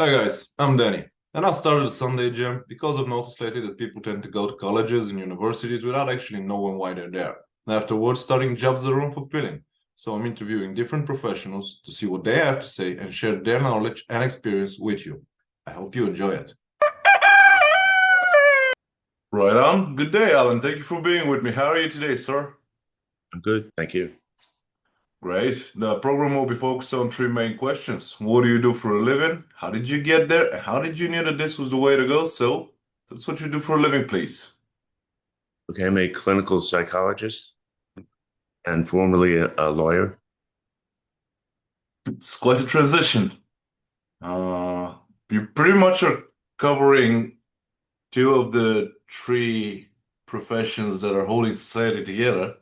Hi guys, I'm Danny, and I started a Sunday gym because I've noticed lately that people tend to go to colleges and universities without actually knowing why they're there. And afterwards, starting jobs that are unfulfilling. So I'm interviewing different professionals to see what they have to say and share their knowledge and experience with you. I hope you enjoy it. Right on. Good day, Alan. Thank you for being with me. How are you today, sir? I'm good, thank you. Great. The program will be focused on three main questions. What do you do for a living? How did you get there? And how did you know that this was the way to go? So that's what you do for a living, please. Okay, I'm a clinical psychologist and formerly a lawyer. It's quite a transition. Uh, you pretty much are covering two of the three professions that are holding society together.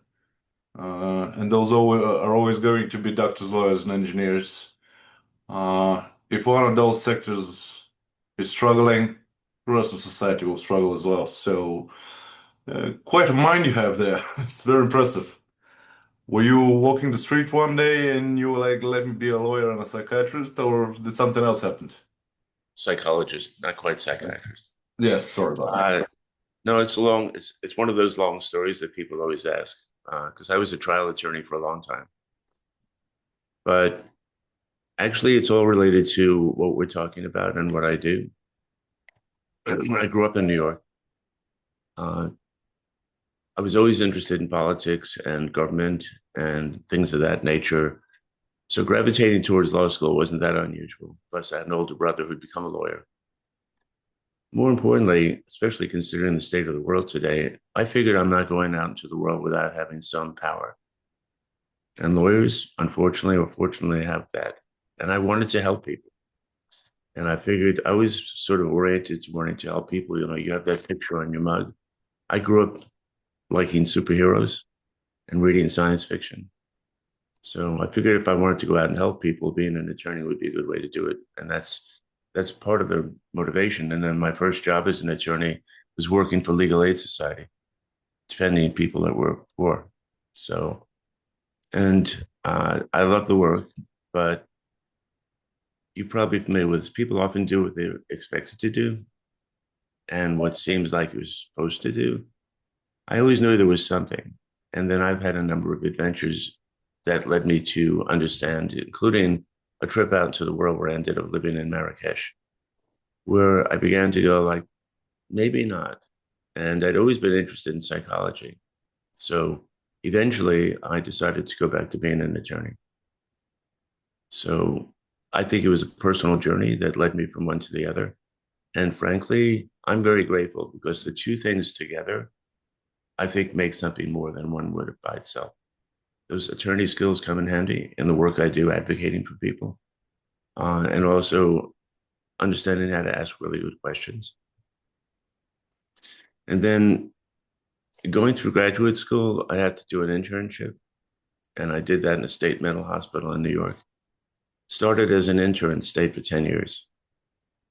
And those are always going to be doctors, lawyers, and engineers. If one of those sectors is struggling, the rest of society will struggle as well. So, quite a mind you have there. It's very impressive. Were you walking the street one day and you were like, let me be a lawyer and a psychiatrist, or did something else happen? Psychologist, not quite psychiatrist. Yeah, sorry about that. Uh, no, it's a long. It's one of those long stories that people always ask because I was a trial attorney for a long time. But actually, it's all related to what we're talking about and what I do. I grew up in New York. Uh, I was always interested in politics and government and things of that nature. So gravitating towards law school wasn't that unusual. Plus, I had an older brother who'd become a lawyer. More importantly, especially considering the state of the world today, I figured I'm not going out into the world without having some power. And lawyers, unfortunately or fortunately, have that. And I wanted to help people. And I figured I was sort of oriented to wanting to help people. You know, you have that picture on your mug. I grew up liking superheroes and reading science fiction. So I figured if I wanted to go out and help people, being an attorney would be a good way to do it. And that's part of the motivation. And then my first job as an attorney was working for Legal Aid Society, defending people that were poor. So, and I love the work, but you're probably familiar with this. People often do what they're expected to do and what seems like you're supposed to do. I always knew there was something. And then I've had a number of adventures that led me to understand, including a trip out into the world where I ended up living in Marrakesh, where I began to go like, maybe not. And I'd always been interested in psychology. So eventually I decided to go back to being an attorney. So I think it was a personal journey that led me from one to the other. And frankly, I'm very grateful because the two things together, I think, make something more than one would by itself. Those attorney skills come in handy in the work I do advocating for people, and also understanding how to ask really good questions. And then going through graduate school, I had to do an internship, and I did that in a state mental hospital in New York. Started as an intern, stayed for 10 years.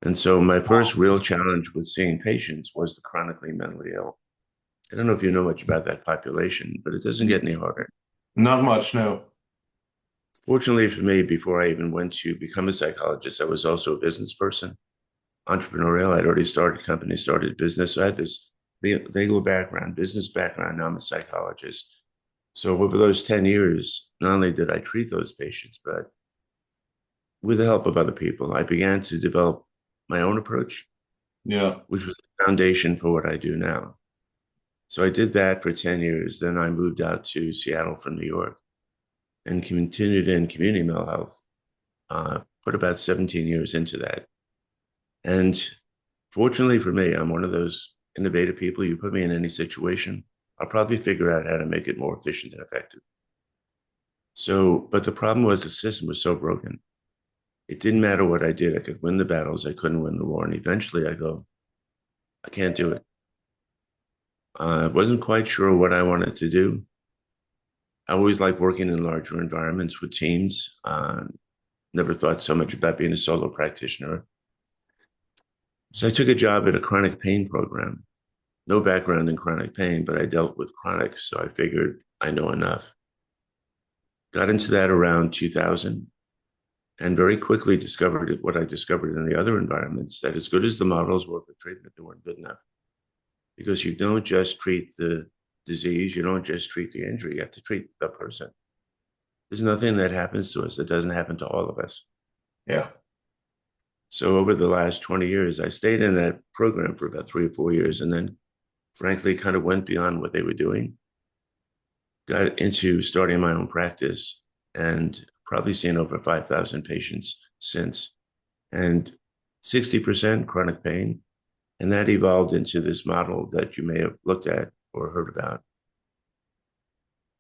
And so my first real challenge with seeing patients was the chronically mentally ill. I don't know if you know much about that population, but it doesn't get any harder. Not much, no. Fortunately for me, before I even went to become a psychologist, I was also a business person, entrepreneurial. I'd already started companies, started business. So I had this legal background, business background. Now I'm a psychologist. So over those 10 years, not only did I treat those patients, but with the help of other people, I began to develop my own approach, Yeah. which was the foundation for what I do now. So I did that for 10 years. Then I moved out to Seattle from New York and continued in community mental health. Put about 17 years into that. And fortunately for me, I'm one of those innovative people. You put me in any situation, I'll probably figure out how to make it more efficient and effective. So, but the problem was the system was so broken. It didn't matter what I did. I could win the battles. I couldn't win the war. And eventually I go, I can't do it. I wasn't quite sure what I wanted to do. I always liked working in larger environments with teams. Never thought so much about being a solo practitioner. So I took a job at a chronic pain program. No background in chronic pain, but I dealt with chronic, so I figured I know enough. Got into that around 2000. and very quickly discovered what I discovered in the other environments, that as good as the models were for treatment, they weren't good enough, because you don't just treat the disease, you don't just treat the injury, you have to treat the person. There's nothing that happens to us that doesn't happen to all of us. Yeah. So over the last 20 years, I stayed in that program for about 3 or 4 years, and then frankly kind of went beyond what they were doing, got into starting my own practice, and probably seen over 5,000 patients since, and 60% chronic pain. And that evolved into this model that you may have looked at or heard about,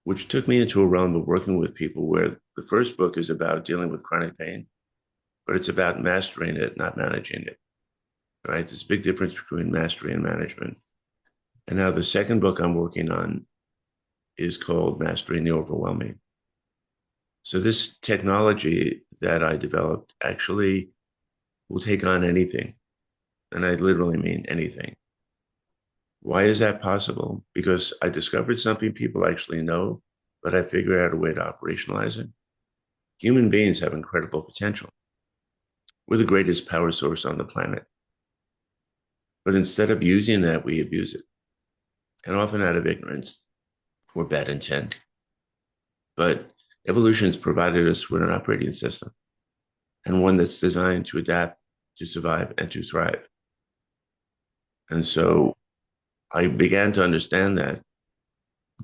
which took me into a realm of working with people where the first book is about dealing with chronic pain, but it's about mastering it, not managing it. Right? There's a big difference between mastery and management. And now the second book I'm working on is called Mastering the Overwhelming. So this technology that I developed actually will take on anything. And I literally mean anything. Why is that possible? Because I discovered something people actually know, but I figured out a way to operationalize it. Human beings have incredible potential. We're the greatest power source on the planet. But instead of using that, we abuse it, and often out of ignorance or bad intent. But evolution's provided us with an operating system, and one that's designed to adapt, to survive, and to thrive. And so I began to understand that,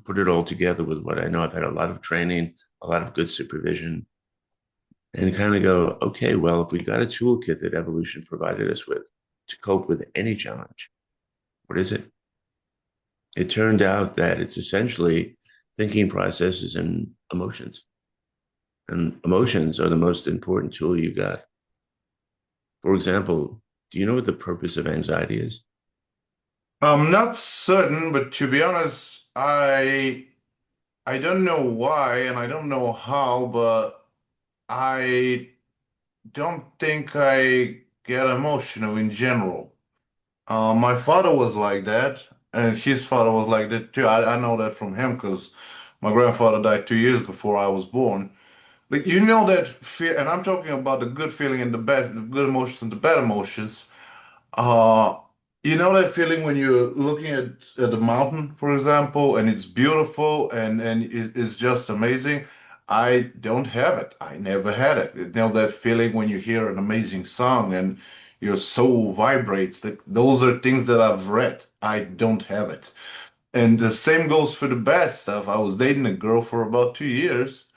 put it all together with what I know. I've had a lot of training, a lot of good supervision, and kind of go, okay, well, if we got a toolkit that evolution provided us with to cope with any challenge, what is it? It turned out that it's essentially thinking processes and emotions. And emotions are the most important tool you got. For example, do you know what the purpose of anxiety is? I'm not certain, but to be honest, I don't know why and I don't know how, but I don't think I get emotional in general. My father was like that, and his father was like that too. I know that from him because my grandfather died 2 years before I was born. Like you know that fear, and I'm talking about the good feeling and the bad, the good emotions and the bad emotions. Uh, you know that feeling when you're looking at the mountain, for example, and it's beautiful and it's just amazing. I don't have it. I never had it. You know that feeling when you hear an amazing song and your soul vibrates. Like those are things that I've read. I don't have it. And the same goes for the bad stuff. I was dating a girl for about 2 years.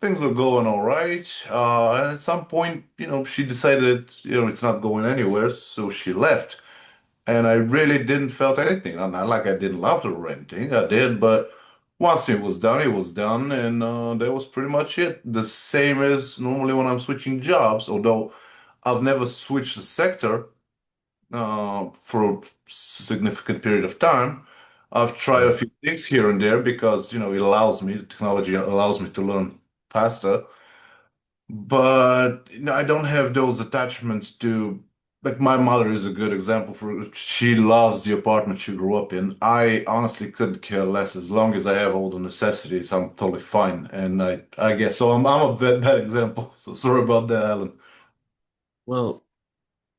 Things were going all right. And at some point, she decided, it's not going anywhere, so she left. And I really didn't felt anything. Not like I didn't love her or anything. I did, but once it was done, and that was pretty much it. The same as normally when I'm switching jobs, although I've never switched the sector for a significant period of time. I've tried a Right. few things here and there because, the technology allows me to learn faster. But I don't have those attachments to, like, my mother is a good example for, she loves the apartment she grew up in. I honestly couldn't care less. As long as I have all the necessities, I'm totally fine. And I guess so. I'm a bad example. So sorry about that, Alan. Well,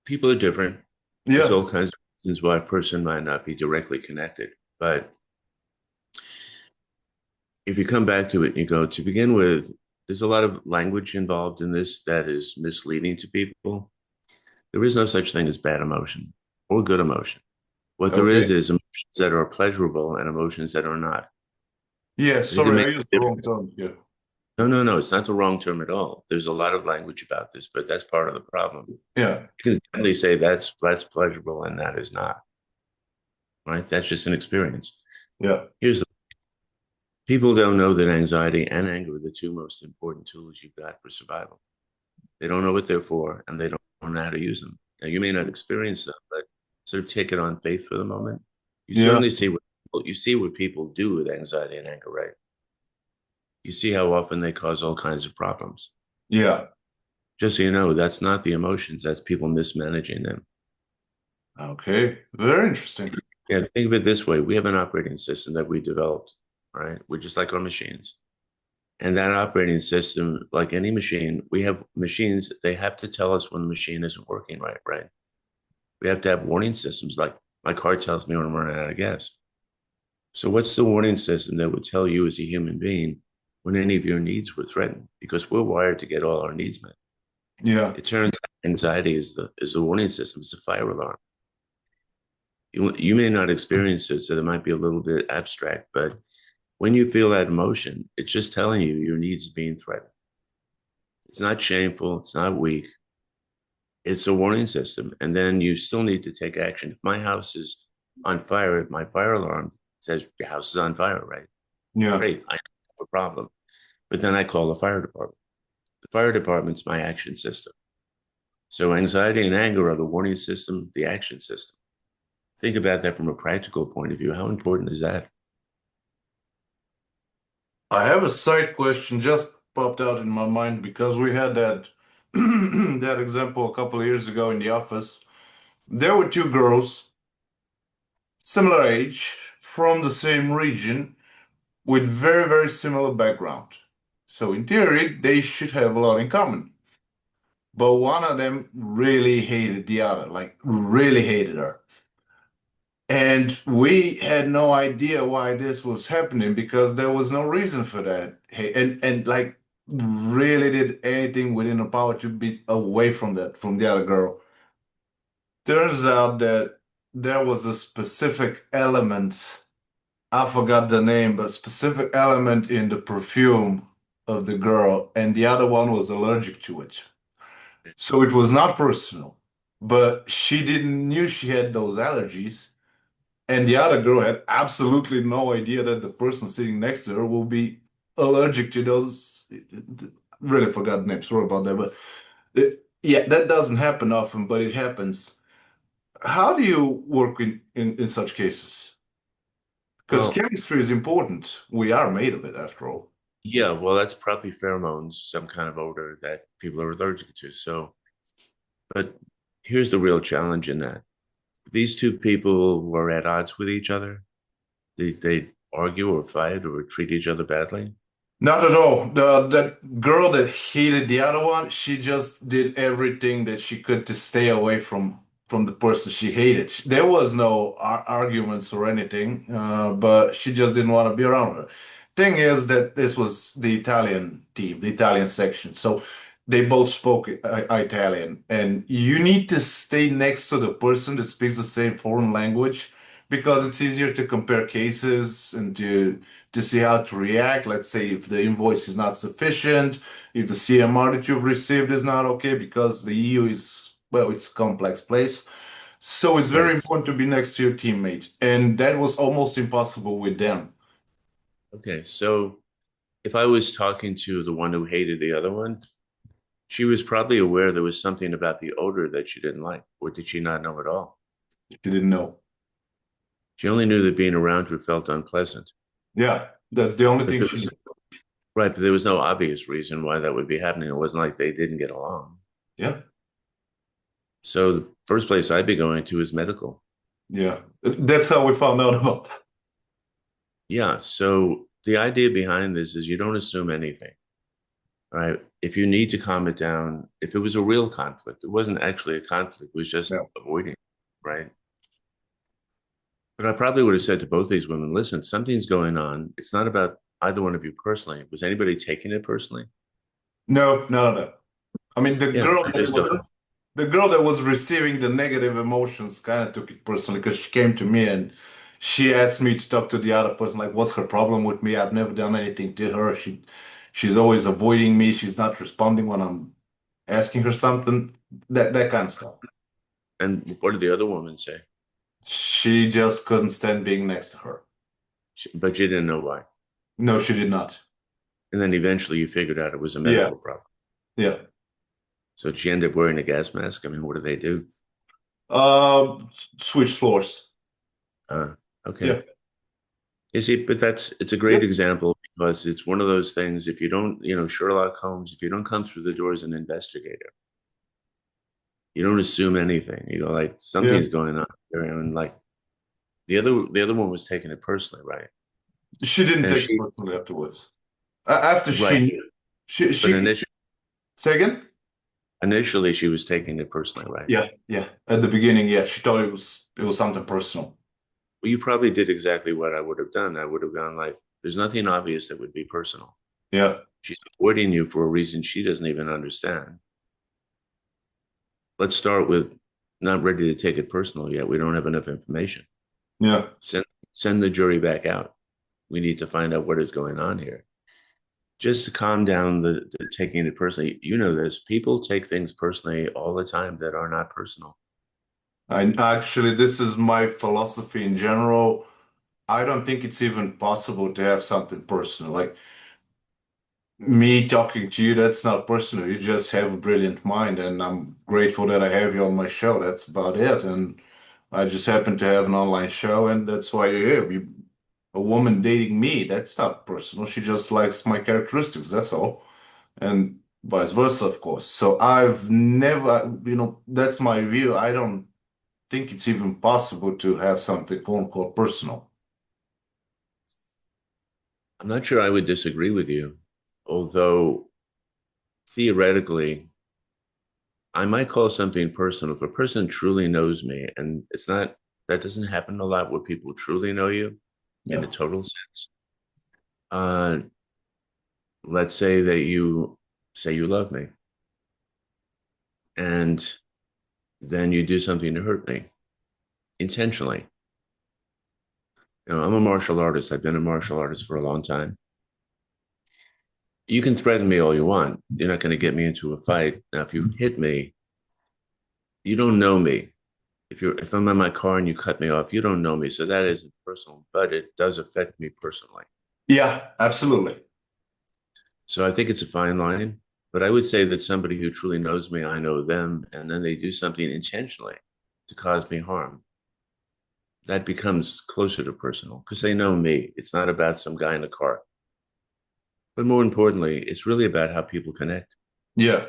people are different. There's Yeah. all kinds of reasons why a person might not be directly connected. But if you come back to it and you go, to begin with, there's a lot of language involved in this that is misleading to people. There is no such thing as bad emotion or good emotion. What there Okay. is emotions that are pleasurable and emotions that are not. Yeah. I think it Sorry, I makes used a the wrong difference. term here. No, no, no. It's not the wrong term at all. There's a lot of language about this, but that's part of the problem. Yeah. You can definitely say that's pleasurable and that is not, right? That's just an experience. Yeah. Here's the people don't know that anxiety and anger are the two most important tools you've got for survival. They don't know what they're for, and they don't know how to use them. Now, you may not experience them, but sort of take it on faith for the moment. You Yeah. certainly see what people do with anxiety and anger, right? You see how often they cause all kinds of problems. Yeah. Just so you know, that's not the emotions, that's people mismanaging them. Okay. Very interesting. Yeah, think of it this way. We have an operating system that we developed, right? We're just like our machines. And that operating system, like any machine, we have machines, they have to tell us when the machine isn't working right, right? We have to have warning systems like my car tells me when I'm running out of gas. So what's the warning system that would tell you as a human being when any of your needs were threatened? Because we're wired to get all our needs met. Yeah. It turns out anxiety is the warning system. It's a fire alarm. You may not experience it, so it might be a little bit abstract, but when you feel that emotion, it's just telling you your needs are being threatened. It's not shameful. It's not weak. It's a warning system. And then you still need to take action. If my house is on fire, my fire alarm says your house is on fire, right? Yeah. Great. I have a problem. But then I call the fire department. The fire department's my action system. So anxiety and anger are the warning system, the action system. Think about that from a practical point of view. How important is that? I have a side question just popped out in my mind because we had that that example a couple of years ago in the office. There were two girls, similar age, from the same region, with very, very similar background. So in theory, they should have a lot in common. But one of them really hated the other, like really hated her. And we had no idea why this was happening because there was no reason for that. Hey, and like really did anything within her power to be away from that, from the other girl. Turns out that there was a specific element, I forgot the name, but specific element in the perfume of the girl, and the other one was allergic to it. So it was not personal, but she didn't knew she had those allergies. And the other girl had absolutely no idea that the person sitting next to her will be allergic to those. Really forgot the name. Sorry about that. But yeah, that doesn't happen often, but it happens. How do you work in such cases? Because Well, chemistry is important. We are made of it after all. yeah, well, that's probably pheromones, some kind of odor that people are allergic to. So, but here's the real challenge in that. These two people were at odds with each other. They argue or fight or treat each other badly. Not at all. That girl that hated the other one, she just did everything that she could to stay away from the person she hated. There was no arguments or anything, but she just didn't want to be around her. Thing is that this was the Italian team, the Italian section, so they both spoke Italian, and you need to stay next to the person that speaks the same foreign language because it's easier to compare cases and to see how to react. Let's say if the invoice is not sufficient, if the CMR that you've received is not okay, because the EU is, well, it's a complex place. So it's very Right. important to be next to your teammate. And that was almost impossible with them. Okay. So if I was talking to the one who hated the other one, she was probably aware there was something about the odor that she didn't like, or did she not know at all? If you didn't know. She only knew that being around her felt unpleasant. Yeah, that's the only But thing there she was knew. right, but there was no obvious reason why that would be happening. It wasn't like they didn't get along. Yeah, So the first place I'd be going to is medical. yeah. That's how we found out about that. Yeah. So the idea behind this is you don't assume anything, right? If you need to calm it down, if it was a real conflict, it wasn't actually a conflict, it was just Yeah. avoiding, right? But I probably would have said to both these women, listen, something's going on. It's not about either one of you personally. Was anybody taking it personally? No, no, no. I mean, Yeah, I just don't. the girl that was receiving the negative emotions kind of took it personally because she came to me and she asked me to talk to the other person, like, what's her problem with me? I've never done anything to her. She's always avoiding me. She's not responding when I'm asking her something. That kind of stuff. And what did the other woman say? She just couldn't stand being next to her. But you didn't know why. No, she did not. And then eventually you figured out it was a Yeah, medical problem. yeah. So did she end up wearing a gas mask? I mean, what do they do? Uh, Switch floors. Okay. Yeah. You see, but it's a great Yep. example because it's one of those things. If you don't, Sherlock Holmes, if you don't come through the door as an investigator, you don't assume anything. You go like Yeah. something's going on here, and like the other one was taking it personally, right? She didn't And take it she personally afterwards. After Right. But she say again? initially she was taking it personally, right? Yeah, yeah. At the beginning, yeah, she thought it was something personal. Well, you probably did exactly what I would have done. I would have gone like, there's nothing obvious that would be personal. Yeah, She's avoiding you for a reason she doesn't even understand. Let's start with not ready to take it personal yet. We don't have enough information. yeah. Send send the jury back out. We need to find out what is going on here. Just to calm down the taking it personally. You know this. People take things personally all the time that are not personal. I actually, this is my philosophy in general. I don't think it's even possible to have something personal. Like me talking to you, that's not personal. You just have a brilliant mind, and I'm grateful that I have you on my show. That's about it. And I just happen to have an online show, and that's why you're here. A woman dating me, that's not personal. She just likes my characteristics, that's all. And vice versa, of course. So I've never, that's my view. I don't think it's even possible to have something quote unquote personal. I'm not sure I would disagree with you, although theoretically, I might call something personal if a person truly knows me, and it's not that doesn't happen a lot where people truly know you in a Yeah. total sense. Uh, let's say that you say you love me, and then you do something to hurt me intentionally. I'm a martial artist. I've been a martial artist for a long time. You can threaten me all you want. You're not going to get me into a fight. Now, if you hit me, you don't know me. If I'm in my car and you cut me off, you don't know me. So that isn't personal, but it does affect me personally. Yeah, absolutely. So I think it's a fine line. But I would say that somebody who truly knows me, I know them, and then they do something intentionally to cause me harm. That becomes closer to personal because they know me. It's not about some guy in a car. But more importantly, it's really about how people connect. Yeah.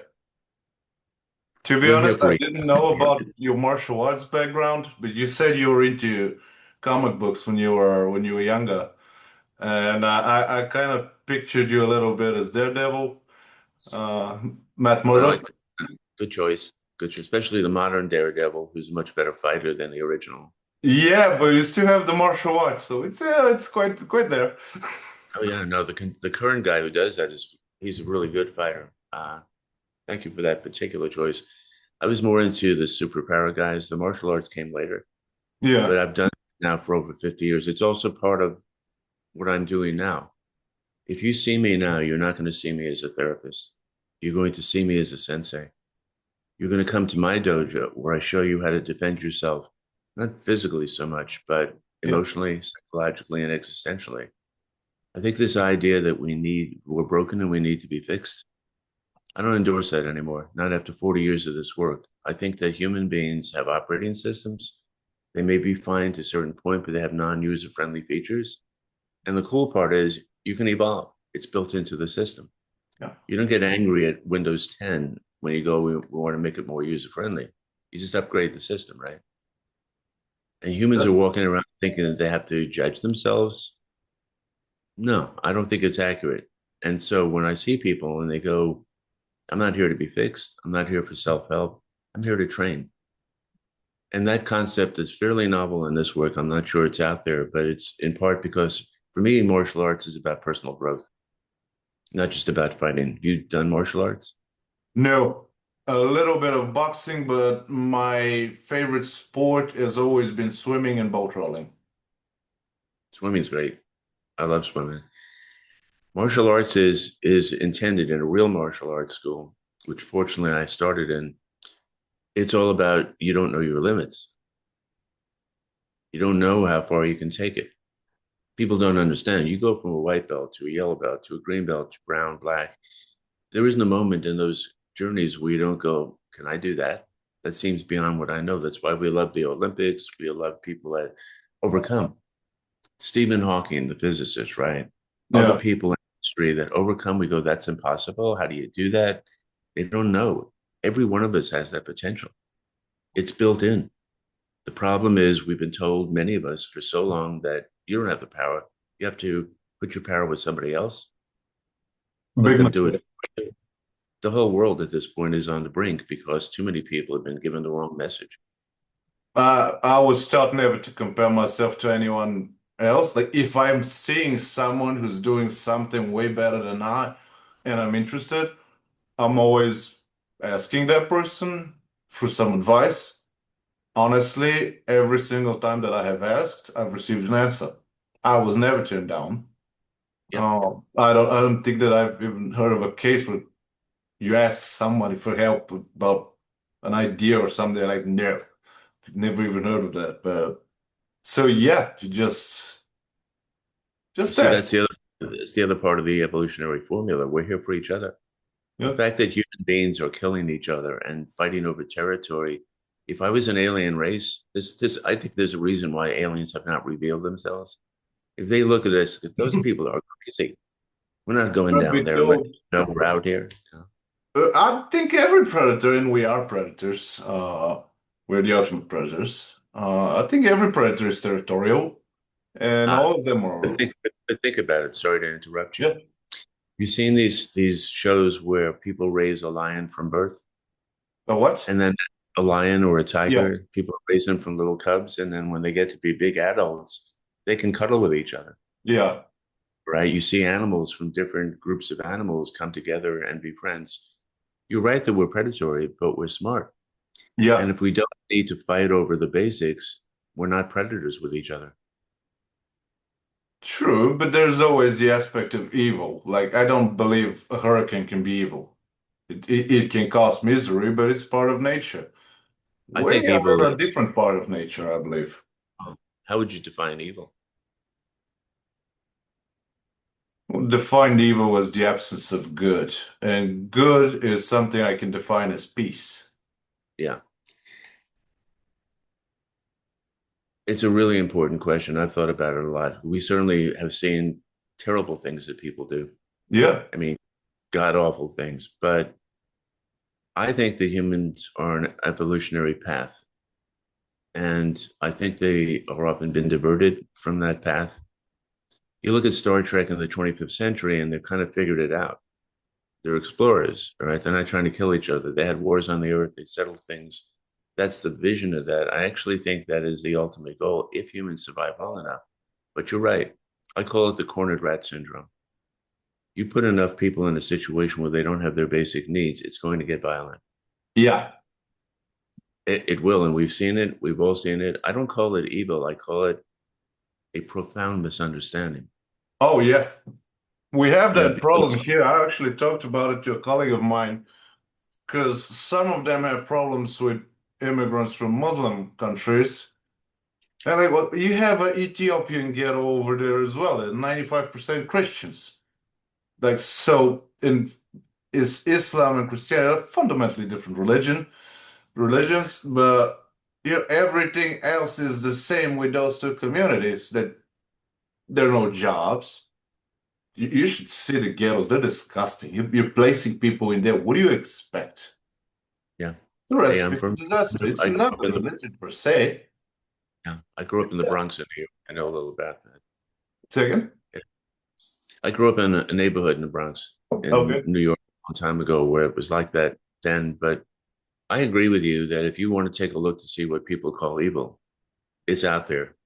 To be We're here honest, for I each didn't know other. about your martial arts background, but you said you were into comic books when you were younger. And I kind of pictured you a little bit as Daredevil, uh, Matt I like Murdock. good choice. Good choice. Especially the modern Daredevil, who's a much better fighter than the original. Yeah, but you still have the martial arts, so it's yeah, it's quite there. Oh yeah, no, the current guy who does that is he's a really good fighter. Thank you for that particular choice. I was more into the superpower guys. The martial arts came later, Yeah, but I've done it now for over 50 years. It's also part of what I'm doing now. If you see me now, you're not going to see me as a therapist. You're going to see me as a sensei. You're going to come to my dojo where I show you how to defend yourself, not physically so much, but yeah. emotionally, psychologically, and existentially. I think this idea that we're broken and we need to be fixed, I don't endorse that anymore, not after 40 years of this work. I think that human beings have operating systems. They may be fine to a certain point, but they have non user friendly features. And the cool part is you can evolve, it's built into the system. Yeah. You don't get angry at Windows 10 when you go, we want to make it more user friendly. You just upgrade the system, right? And humans are That- walking around thinking that they have to judge themselves. No, I don't think it's accurate. And so when I see people and they go, I'm not here to be fixed, I'm not here for self help, I'm here to train. And that concept is fairly novel in this work. I'm not sure it's out there, but it's in part because for me, martial arts is about personal growth, not just about fighting. Have you done martial arts? No, a little bit of boxing, but my favorite sport has always been swimming and boat rolling. Swimming's great. I love swimming. Martial arts is intended in a real martial arts school, which fortunately I started in. It's all about you don't know your limits. You don't know how far you can take it. People don't understand. You go from a white belt to a yellow belt to a green belt to brown, black. There isn't a moment in those journeys where you don't go, can I do that? That seems beyond what I know. That's why we love the Olympics. We love people that overcome. Stephen Hawking, the physicist, right? Other Yeah, people in history that overcome, we go, that's impossible. How do you do that? They don't know. Every one of us has that potential. It's built in. The problem is we've been told, many of us, for so long that you don't have the power. You have to put your power with somebody else. Let Big them do it. mistake. For you. The whole world at this point is on the brink because too many people have been given the wrong message. I was taught never to compare myself to anyone else. Like if I'm seeing someone who's doing something way better than I, and I'm interested, I'm always asking that person for some advice. Honestly, every single time that I have asked, I've received an answer. I was never turned down. Yep. I don't think that I've even heard of a case where you ask somebody for help about an idea or something like, no, never even heard of that. But so yeah, you You just see, ask. that's the other part of the evolutionary formula. We're here for each other. The Yeah. fact that human beings are killing each other and fighting over territory. If I was an alien race, this I think there's a reason why aliens have not revealed themselves. If they look at us, if those people are crazy, we're not going Truth down be there and letting told, them know we're out here. I think every predator, and we are predators, we're the ultimate predators. I think every predator is territorial, and Uh, all of them are. but think about it. Sorry to interrupt you. Yeah. You've seen these shows where people raise a lion from birth, A what? and then a lion or a Yeah. tiger, people raise them from little cubs, and then when they get to be big adults, they can cuddle with each other. Yeah. Right? You see animals from different groups of animals come together and be friends. You're right that we're predatory, but we're smart. And Yeah. if we don't need to fight over the basics, we're not predators with each other. True, but there's always the aspect of evil. Like, I don't believe a hurricane can be evil. It can cause misery, but it's part of nature. I We think evil are a is, different part of nature, I believe. how would you define evil? Define evil as the absence of good, and good is something I can define as peace. Yeah, it's a really important question. I've thought about it a lot. We certainly have seen terrible things that people do. Yeah, I mean, god awful things. But I think that humans are an evolutionary path. And I think they are often been diverted from that path. You look at Star Trek in the 25th century and they've kind of figured it out. They're explorers, right? They're not trying to kill each other. They had wars on the earth, they settled things. That's the vision of that. I actually think that is the ultimate goal if humans survive long enough. But you're right. I call it the cornered rat syndrome. You put enough people in a situation where they don't have their basic needs, it's going to get violent. yeah. It will, and we've seen it. We've all seen it. I don't call it evil. I call it a profound misunderstanding. Oh, yeah. We have Yeah, that problem because here. I actually talked about it to a colleague of mine because some of them have problems with immigrants from Muslim countries. And like, well, you have an Ethiopian ghetto over there as well. They're 95% Christians. Like, so in is Islam and Christianity are fundamentally different religions, but everything else is the same with those two communities. That there are no jobs. You should see the ghettos; they're disgusting. You're placing people in there. What do you expect? yeah. The Hey, recipe I'm for from. disaster. It's I grew not up the in the. religion per se. Yeah, I grew up in the Bronx in New York. I know a little about that. Second, Yeah. I grew up in a neighborhood in the Bronx in okay, New York a long time ago where it was like that then. But I agree with you that if you want to take a look to see what people call evil, it's out there.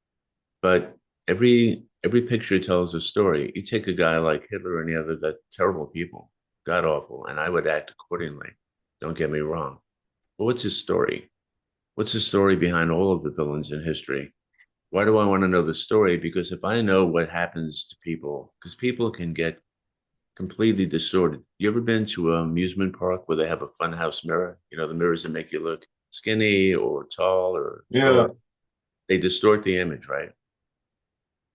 But every picture tells a story. You take a guy like Hitler or any other that terrible people, god awful, and I would act accordingly. Don't get me wrong. But what's his story? What's the story behind all of the villains in history? Why do I want to know the story? Because if I know what happens to people, because people can get completely distorted. You ever been to an amusement park where they have a funhouse mirror? You know, the mirrors that make you look skinny or tall or yeah, short. They distort the image, right?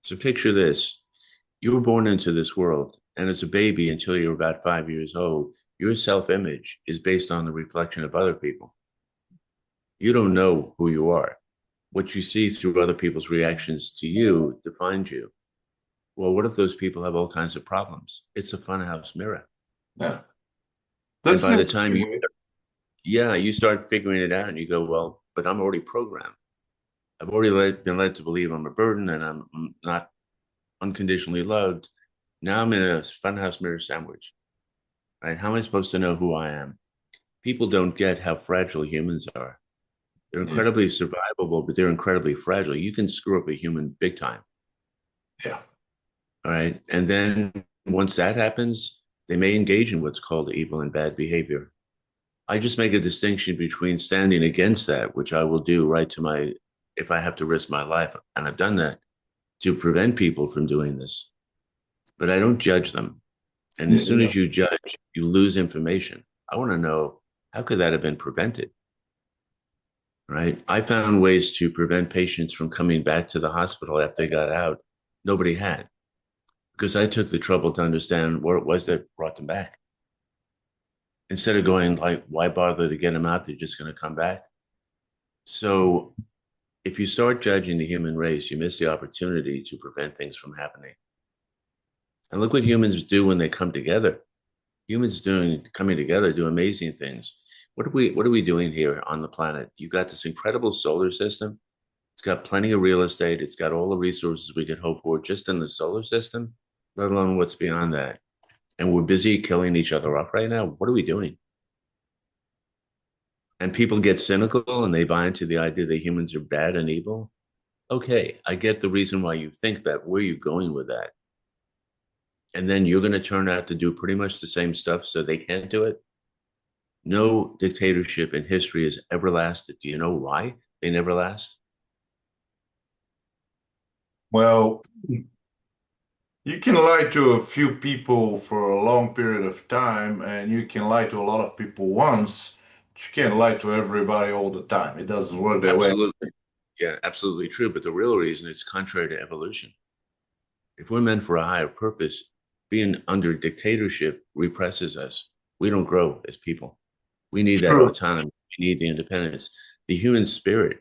So picture this. You were born into this world, and as a baby until you're about 5 years old, your self-image is based on the reflection of other people. You don't know who you are. What you see through other people's reactions to you defines you. Well, what if those people have all kinds of problems? It's a funhouse mirror. yeah. And That's by an the time interesting you, way. yeah, you start figuring it out and you go, well, but I'm already programmed. I've already been led to believe I'm a burden and I'm not unconditionally loved. Now I'm in a funhouse mirror sandwich. right? How am I supposed to know who I am? People don't get how fragile humans are. They're Yeah. incredibly survivable, but they're incredibly fragile. You can screw up a human big time. Yeah. All right. And then once that happens, they may engage in what's called evil and bad behavior. I just make a distinction between standing against that, which I will do right to my, if I have to risk my life, and I've done that to prevent people from doing this, but I don't judge them. And as soon Yeah. as you judge, you lose information. I want to know, how could that have been prevented? Right. I found ways to prevent patients from coming back to the hospital after they got out. Nobody had, because I took the trouble to understand what it was that brought them back. Instead of going like, why bother to get them out? They're just going to come back. So if you start judging the human race, you miss the opportunity to prevent things from happening. And look what humans do when they come together. Humans doing coming together do amazing things. What are we doing here on the planet? You've got this incredible solar system. It's got plenty of real estate. It's got all the resources we could hope for just in the solar system, let alone what's beyond that. And we're busy killing each other off right now. What are we doing? And people get cynical and they buy into the idea that humans are bad and evil. Okay, I get the reason why you think that. Where are you going with that? And then you're going to turn out to do pretty much the same stuff so they can't do it. No dictatorship in history has ever lasted. Do you know why they never last? Well, you can lie to a few people for a long period of time, and you can lie to a lot of people once, but you can't lie to everybody all the time. It doesn't work that way. Absolutely. Yeah, absolutely true. But the real reason it's contrary to evolution. If we're meant for a higher purpose, being under dictatorship represses us. We don't grow as people. We need that True. autonomy. We need the independence. The human spirit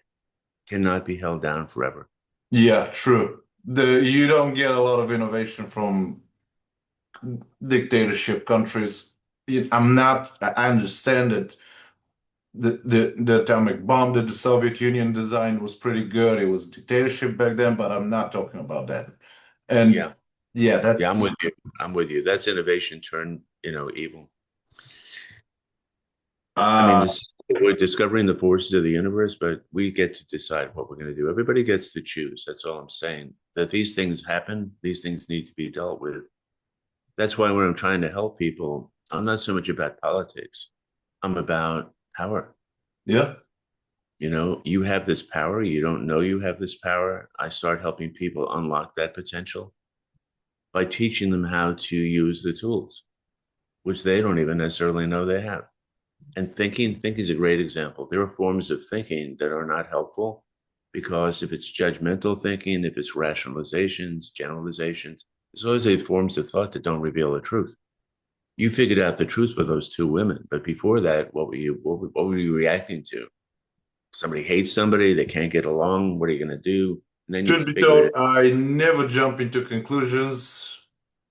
cannot be held down forever. Yeah, true. You don't get a lot of innovation from dictatorship countries. I'm not, I understand that the atomic bomb that the Soviet Union designed was pretty good. It was dictatorship back then, but I'm not talking about that. And Yeah. yeah, Yeah, I'm that's with you. I'm with you. That's innovation turned, evil. I mean, uh this we're discovering the forces of the universe, but we get to decide what we're going to do. Everybody gets to choose. That's all I'm saying. That these things happen, these things need to be dealt with. That's why when I'm trying to help people, I'm not so much about politics. I'm about power. yeah. You have this power. You don't know you have this power. I start helping people unlock that potential by teaching them how to use the tools, which they don't even necessarily know they have. And think is a great example. There are forms of thinking that are not helpful because if it's judgmental thinking, if it's rationalizations, generalizations, there's always these forms of thought that don't reveal the truth. You figured out the truth with those two women, but before that, what were you reacting to? Somebody hates somebody, they can't get along. What are you going to do? And then you Should be figured told, it. I never jump into conclusions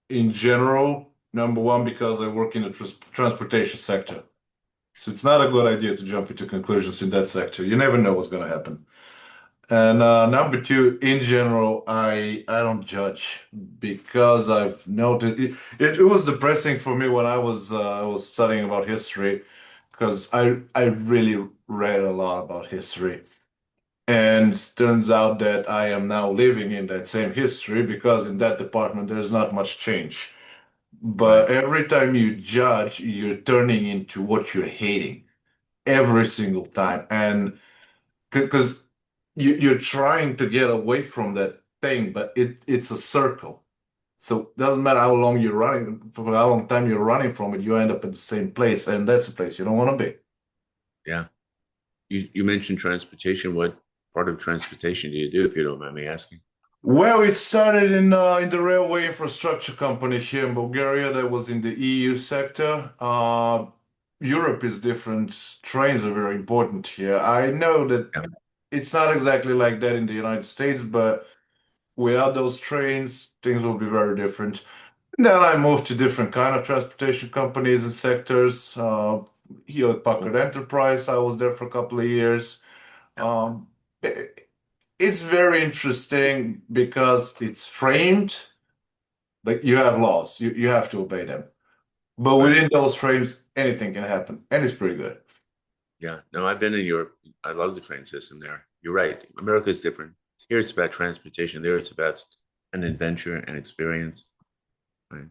in general. Number one, because I work in the transportation sector. So it's not a good idea to jump into conclusions in that sector. You never know what's going to happen. And number two, in general, I don't judge because I've noticed it was depressing for me when I was studying about history because I really read a lot about history. And turns out that I am now living in that same history because in that department there's not much change. But Right. every time you judge, you're turning into what you're hating every single time. And because you're trying to get away from that thing, but it's a circle. So it doesn't matter how long you're running, for how long time you're running from it, you end up at the same place, and that's a place you don't want to be. Yeah. You mentioned transportation. What part of transportation do you do, if you don't mind me asking? Well, it started in the railway infrastructure company here in Bulgaria that was in the EU sector. Europe is different. Trains are very important here. I know that Yeah. it's not exactly like that in the United States, but without those trains, things will be very different. Then I moved to different kind of transportation companies and sectors. Here at Cool. Packard Enterprise, I was there for a couple of years. Yeah. Um, it's very interesting because it's framed like you have laws, you have to obey them. But But within those frames, anything can happen, and it's pretty good. yeah, no, I've been in Europe. I love the train system there. You're right. America is different. Here it's about transportation. There it's about an adventure and experience. Right.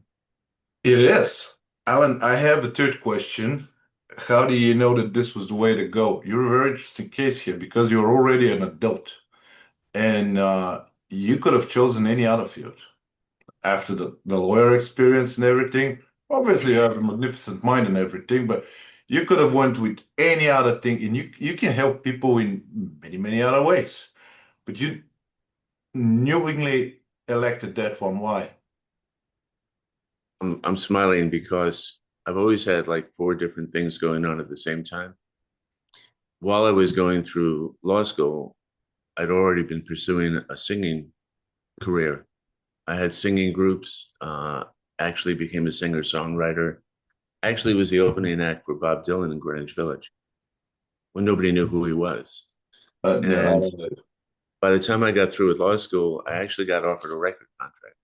It is. Alan, I have a third question. How do you know that this was the way to go? You're a very interesting case here because you're already an adult and you could have chosen any other field after the lawyer experience and everything. Obviously, you have a magnificent mind and everything, but you could have went with any other thing and you can help people in many, many other ways. But you knowingly elected that one. Why? I'm smiling because I've always had like four different things going on at the same time. While I was going through law school, I'd already been pursuing a singing career. I had singing groups, actually became a singer-songwriter, actually was the opening act for Bob Dylan in Greenwich Village when nobody knew who he was. And No, by the time I got through with law school, I actually got offered a record contract.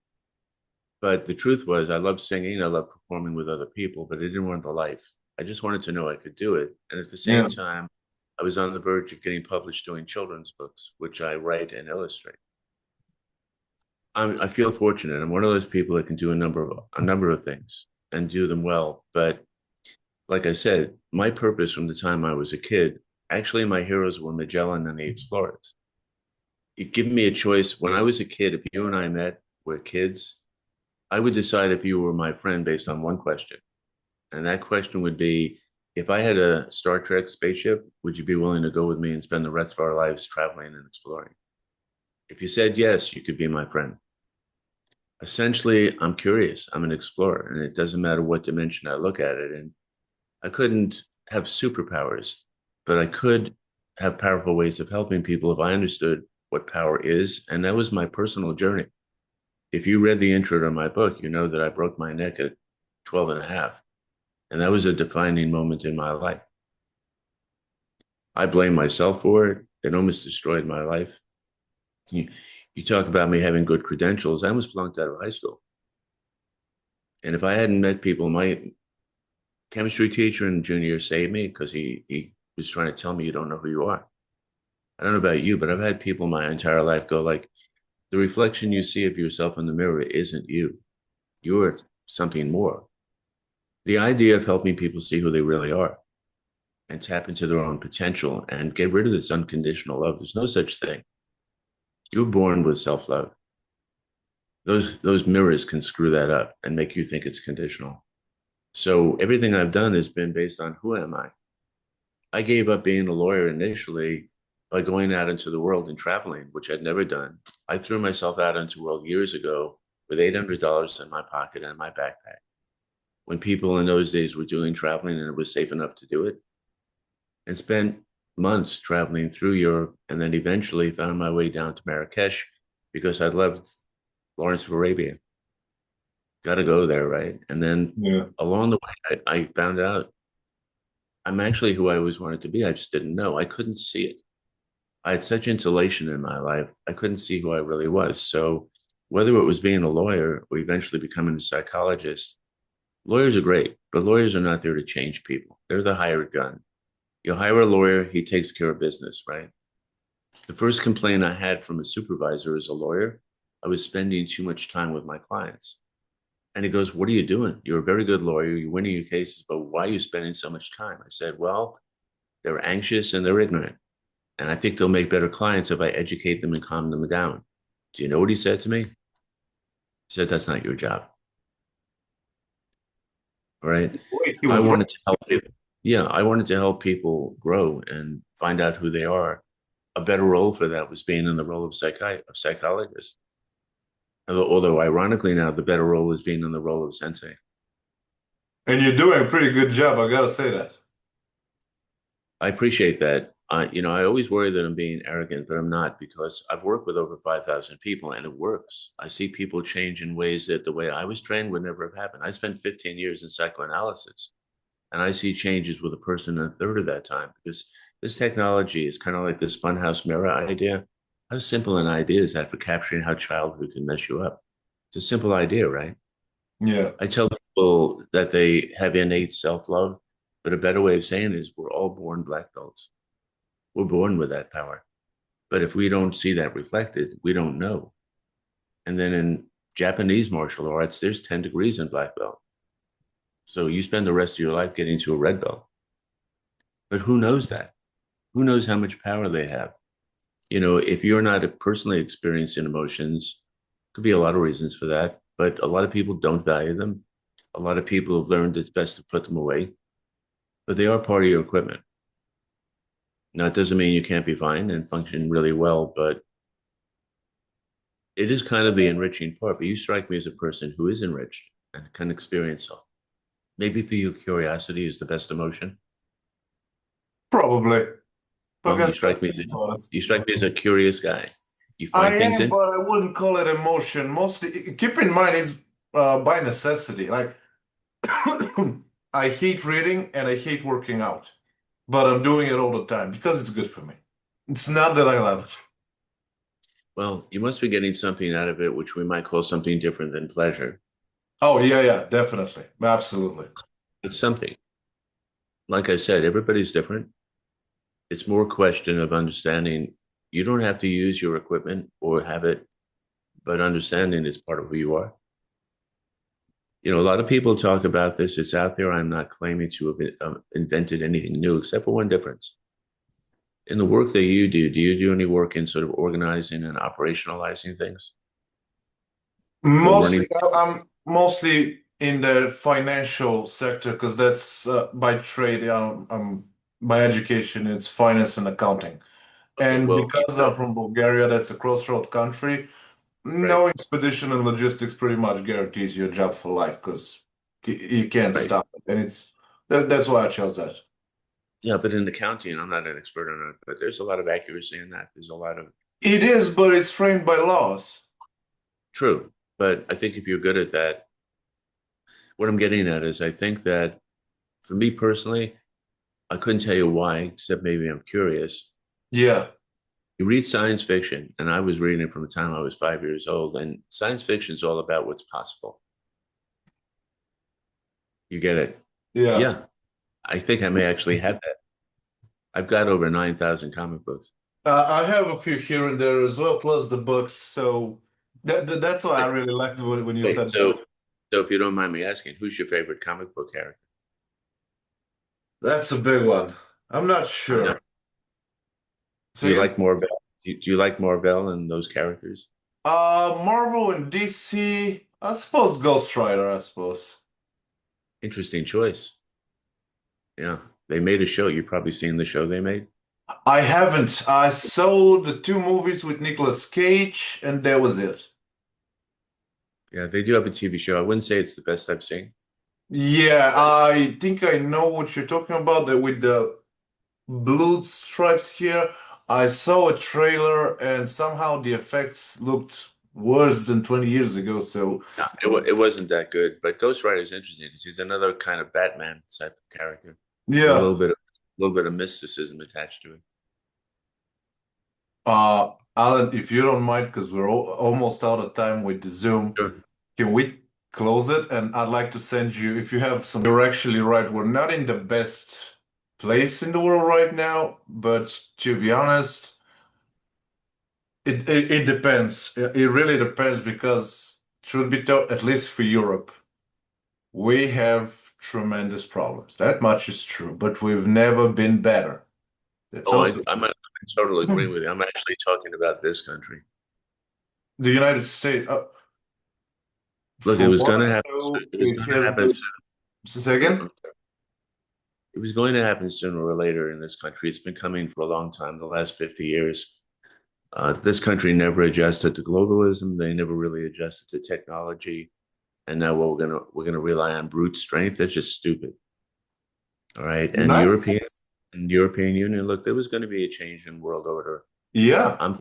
But the truth was, I loved singing, I loved performing with other people, but I didn't want the life. I just wanted to know I could do it. And at the yeah. same time, I was on the verge of getting published doing children's books, which I write and illustrate. I feel fortunate. I'm one of those people that can do a number of things and do them well. But like I said, my purpose from the time I was a kid, actually, my heroes were Magellan and the explorers. You give me a choice. When I was a kid, if you and I met, were kids, I would decide if you were my friend based on one question. And that question would be, if I had a Star Trek spaceship, would you be willing to go with me and spend the rest of our lives traveling and exploring? If you said yes, you could be my friend. Essentially, I'm curious. I'm an explorer, and it doesn't matter what dimension I look at it in. I couldn't have superpowers, but I could have powerful ways of helping people if I understood what power is. And that was my personal journey. If you read the intro to my book, you know that I broke my neck at 12 and a half. And that was a defining moment in my life. I blame myself for it. It almost destroyed my life. You, you talk about me having good credentials. I almost flunked out of high school. And if I hadn't met people, my chemistry teacher in junior year saved me because he was trying to tell me you don't know who you are. I don't know about you, but I've had people my entire life go like, the reflection you see of yourself in the mirror isn't you. You're something more. The idea of helping people see who they really are and tap into their own potential and get rid of this unconditional love. There's no such thing. You're born with self-love. Those mirrors can screw that up and make you think it's conditional. So everything I've done has been based on who am I? I gave up being a lawyer initially by going out into the world and traveling, which I'd never done. I threw myself out into the world years ago with $800 in my pocket and my backpack. When people in those days were doing traveling and it was safe enough to do it, and spent months traveling through Europe, and then eventually found my way down to Marrakesh because I loved Lawrence of Arabia. Got to go there, right? And then Yeah. along the way, I found out I'm actually who I always wanted to be. I just didn't know. I couldn't see it. I had such insulation in my life. I couldn't see who I really was. So whether it was being a lawyer or eventually becoming a psychologist, lawyers are great, but lawyers are not there to change people. They're the hired gun. You hire a lawyer, he takes care of business, right? The first complaint I had from a supervisor as a lawyer, I was spending too much time with my clients. And he goes, "What are you doing? You're a very good lawyer. You're winning your cases, but why are you spending so much time?" I said, "Well, they're anxious and they're ignorant. And I think they'll make better clients if I educate them and calm them down." Do you know what he said to me? He said, "That's not your job." All right. Wait, he I was wanted right. to help people. Yeah, I wanted to help people grow and find out who they are. A better role for that was being in the role of psychologist. Although ironically now, the better role is being in the role of sensei. And you're doing a pretty good job, I gotta say that. I appreciate that. I always worry that I'm being arrogant, but I'm not because I've worked with over 5,000 people and it works. I see people change in ways that the way I was trained would never have happened. I spent 15 years in psychoanalysis and I see changes with a person in a third of that time because this technology is kind of like this funhouse mirror idea. How simple an idea is that for capturing how childhood can mess you up? It's a simple idea, right? Yeah. I tell people that they have innate self-love, but a better way of saying it is we're all born black belts. We're born with that power. But if we don't see that reflected, we don't know. And then in Japanese martial arts, there's 10 degrees in black belt. So you spend the rest of your life getting to a red belt. But who knows that? Who knows how much power they have? If you're not personally experiencing emotions, could be a lot of reasons for that, but a lot of people don't value them. A lot of people have learned it's best to put them away, but they are part of your equipment. Now, it doesn't mean you can't be fine and function really well, but it is kind of the enriching part. But you strike me as a person who is enriched and can experience all. Maybe for you, curiosity is the best emotion. Probably. But I Well, guess that's honest. you strike me as a curious guy. You I find things am, in. but I wouldn't call it emotion. Mostly, keep in mind it's by necessity. Like, I hate reading and I hate working out, but I'm doing it all the time because it's good for me. It's not that I love it. Well, you must be getting something out of it, which we might call something different than pleasure. Oh, yeah, yeah, definitely. Absolutely. It's something. Like I said, everybody's different. It's more a question of understanding. You don't have to use your equipment or have it, but understanding is part of who you are. A lot of people talk about this. It's out there. I'm not claiming to have invented anything new, except for one difference. In the work that do you do any work in sort of organizing and operationalizing things or running? I'm mostly in the financial sector because that's by trade. By education, it's finance and accounting. Okay, And well, because I'm from Bulgaria, that's a crossroad country. right, No expedition and logistics pretty much guarantees you a job for life because you can't right. stop it. And that's why I chose that. Yeah, but in accounting, I'm not an expert on it, but there's a lot of accuracy in that. There's a lot of It is, but it's framed by laws. true. But I think if you're good at that, what I'm getting at is I think that for me personally, I couldn't tell you why, except maybe I'm curious. Yeah, You read science fiction, and I was reading it from the time I was 5 years old, and science fiction is all about what's possible. You get it? yeah. Yeah, I think I may actually have that. I've got over 9,000 comic books. I have a few here and there as well, plus the books. So that's why I Wait, really liked when you wait, said that. so if you don't mind me asking, who's your favorite comic book character? That's a big one. I'm not I know. sure. Do So you again, like Marvel? Do you like Marvel and those characters? Marvel and DC, I suppose Ghost Rider, I suppose. Interesting choice. Yeah, they made a show. You've probably seen the show they made. I haven't. I saw the two movies with Nicolas Cage, and that was it. Yeah, they do have a TV show. I wouldn't say it's the best I've seen. Yeah, I think I know what you're talking about with the blue stripes here. I saw a trailer, and somehow the effects looked worse than 20 years ago. So, No, it wasn't that good. But Ghost Rider is interesting because he's another kind of Batman type of character with yeah. a little bit of mysticism attached to it. Alan, if you don't mind, because we're almost out of time with the Zoom, Sure. can we close it? And I'd like to send you, if you have some, you're actually right. We're not in the best place in the world right now, but to be honest, it depends. It really depends because, truth be told, at least for Europe, we have tremendous problems. That much is true, but we've never been better. That's Oh, also I'm in total agreement with you. I'm actually talking about this country. the United States. Look, it From was what going to I happen. know, It was it going to has happen the. soon. Say again? It was going to happen sooner or later in this country. It's been coming for a long time, the last 50 years. This country never adjusted to globalism. They never really adjusted to technology. And now we're gonna rely on brute strength. That's just stupid. All right. And United States? European Union, look, there was going to be a change in world order. Yeah. I'm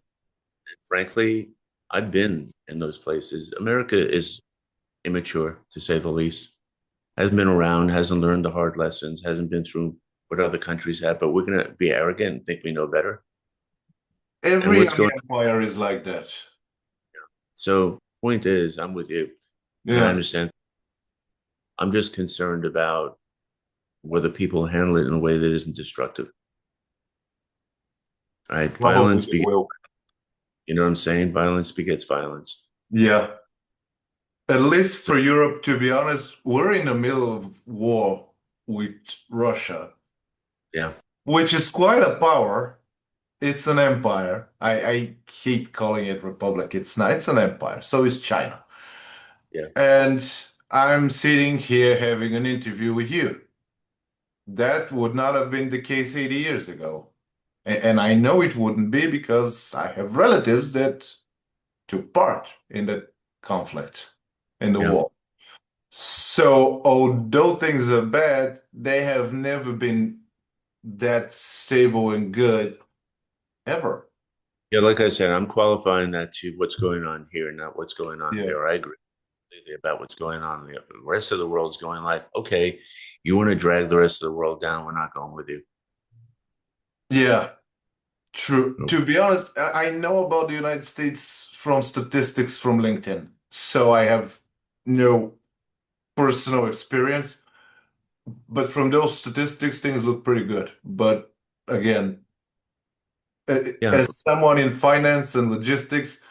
frankly, I've been in those places. America is immature, to say the least. Hasn't been around, hasn't learned the hard lessons, hasn't been through what other countries have, but we're gonna be arrogant and think we know better. And Every what's young going empire is like that. so point is, I'm with you. And I Yeah. understand. I'm just concerned about whether people handle it in a way that isn't destructive. Right? Probably Violence they begets, will. you know what I'm saying? Violence begets violence. Yeah. At least So, for Europe, to be honest, we're in the middle of war with Russia, yeah, which is quite a power. It's an empire. I hate calling it republic. It's not, it's an empire. So is China. yeah, And I'm sitting here having an interview with you. That would not have been the case 80 years ago. And I know it wouldn't be because I have relatives that took part in the conflict, in the yeah. war. So, although things are bad, they have never been that stable and good ever. Yeah, like I said, I'm qualifying that to what's going on here, not what's going on Yeah. there. I agree completely about what's going on. The rest of the world's going like, okay, you want to drag the rest of the world down? We're not going with you. Yeah, true. Nope. To be honest, I know about the United States from statistics from LinkedIn. So I have no personal experience, but from those statistics, things look pretty good. But again, Yeah, as someone in finance and logistics,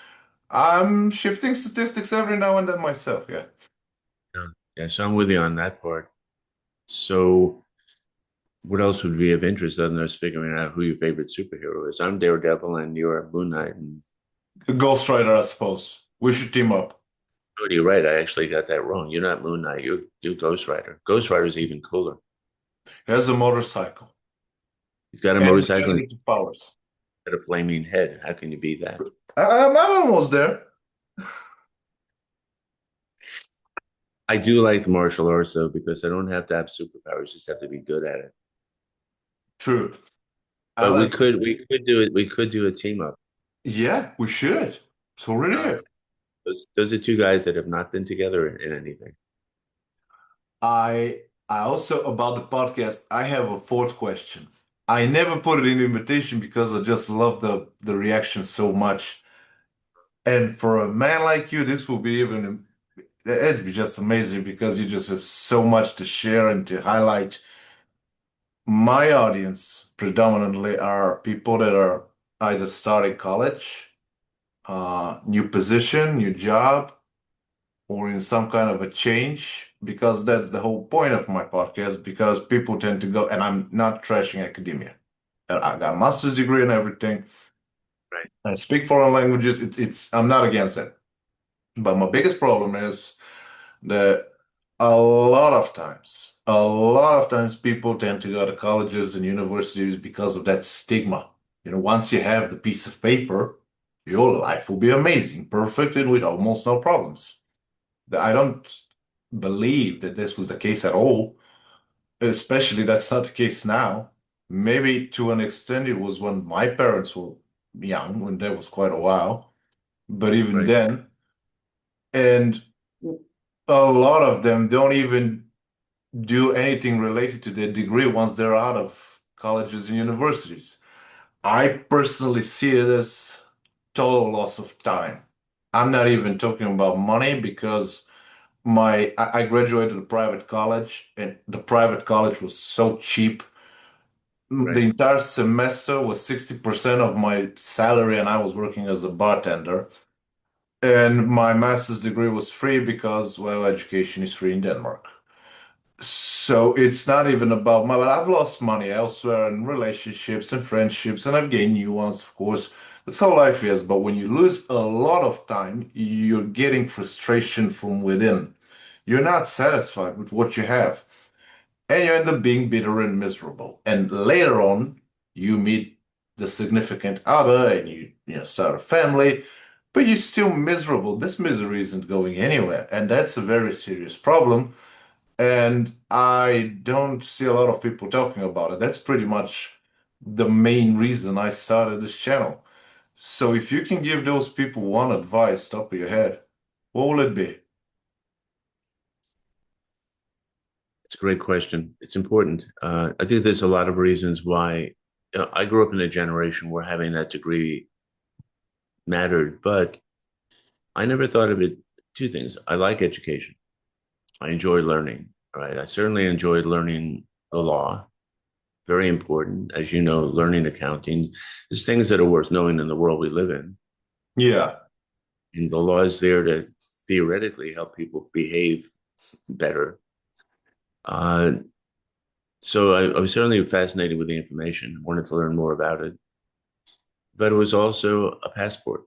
I'm shifting statistics every now and then myself. Yeah. yeah, yeah. So I'm with you on that part. So what else would be of interest other than us figuring out who your favorite superhero is? I'm Daredevil and you're Moon Knight. And Ghost Rider, I suppose. We should team up. oh, you're right. I actually got that wrong. You're not Moon Knight. You're Ghost Rider. Ghost Rider's even cooler. He has a motorcycle He's got a and motorcycle and he's unlimited powers. got a flaming head. How can you beat that? I'm almost there. I do like the martial arts though because I don't have to have superpowers, just have to be good at it. True. I But like it. we could do it. We could do a team up. Yeah, we should. It's already Uh, here. those are two guys that have not been together in anything. I also about the podcast, I have a fourth question. I never put it in the invitation because I just love the reaction so much. And for a man like you, this will be even it'd be just amazing because you just have so much to share and to highlight. My audience predominantly are people that are either starting college, new position, new job, or in some kind of a change, because that's the whole point of my podcast, because people tend to go, and I'm not trashing academia. I got a master's degree and everything. Right. I speak foreign languages. I'm not against it. But my biggest problem is that a lot of times people tend to go to colleges and universities because of that stigma. Once you have the piece of paper, your life will be amazing, perfect, and with almost no problems. I don't believe that this was the case at all, especially that's not the case now. Maybe to an extent it was when my parents were young, when that was quite a while, but even Right. then, and a lot of them don't even do anything related to their degree once they're out of colleges and universities. I personally see it as total loss of time. I'm not even talking about money because I graduated a private college and the private college was so cheap. The Right. entire semester was 60% of my salary and I was working as a bartender. And my master's degree was free because, well, education is free in Denmark. So it's not even about money, but I've lost money elsewhere in relationships and friendships, and I've gained new ones, of course. That's how life is. But when you lose a lot of time, you're getting frustration from within. You're not satisfied with what you have, and you end up being bitter and miserable. And later on, you meet the significant other and you start a family, but you're still miserable. This misery isn't going anywhere, and that's a very serious problem. And I don't see a lot of people talking about it. That's pretty much the main reason I started this channel. So if you can give those people one advice, top of your head, what will it be? It's a great question. It's important. I think there's a lot of reasons why. I grew up in a generation where having that degree mattered, but I never thought of it. Two things. I like education. I enjoy learning. right? I certainly enjoyed learning the law. Very important, as you know, learning accounting. There's things that are worth knowing in the world we live in, Yeah. and the law is there to theoretically help people behave better. Uh, so I was certainly fascinated with the information, wanted to learn more about it, but it was also a passport.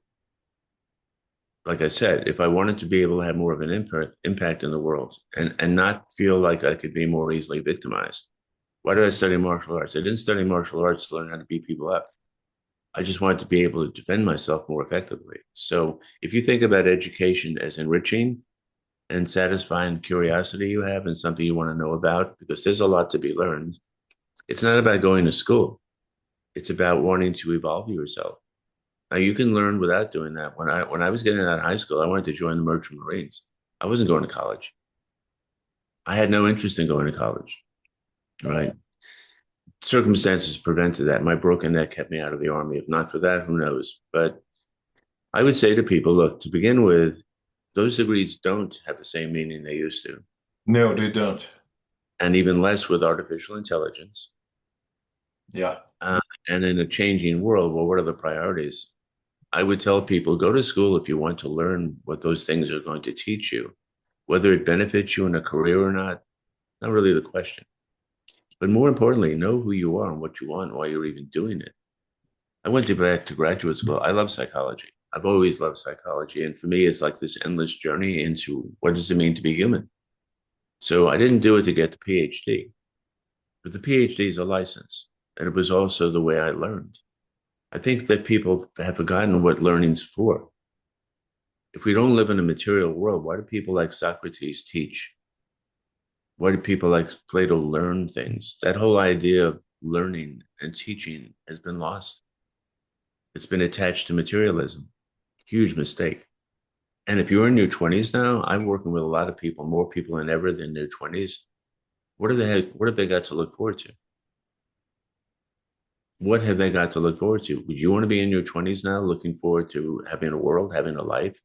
Like I said, if I wanted to be able to have more of an impact in the world and not feel like I could be more easily victimized, why did I study martial arts? I didn't study martial arts to learn how to beat people up. I just wanted to be able to defend myself more effectively. So if you think about education as enriching and satisfying curiosity you have and something you want to know about, because there's a lot to be learned, it's not about going to school. It's about wanting to evolve yourself. Now you can learn without doing that. When I was getting out of high school, I wanted to join the Merchant Marines. I wasn't going to college. I had no interest in going to college. Right. Circumstances prevented that. My broken neck kept me out of the army. If not for that, who knows? But I would say to people, look, to begin with, those degrees don't have the same meaning they used to, No, they don't. and even less with artificial intelligence. Yeah. Uh, and in a changing world, well, what are the priorities? I would tell people go to school if you want to learn what those things are going to teach you, whether it benefits you in a career or not really the question. But more importantly, know who you are and what you want while you're even doing it. I went back to graduate school. I love psychology. I've always loved psychology. And for me, it's like this endless journey into what does it mean to be human? So I didn't do it to get the PhD, but the PhD is a license. And it was also the way I learned. I think that people have forgotten what learning's for. If we don't live in a material world, why do people like Socrates teach? Why do people like Plato learn things? That whole idea of learning and teaching has been lost. It's been attached to materialism. Huge mistake. And if you're in your 20s now, I'm working with a lot of people, more people than ever in their 20s. What have they got to look forward to? What have they got to look forward to? Would you want to be in your 20s now looking forward to having a world, having a life?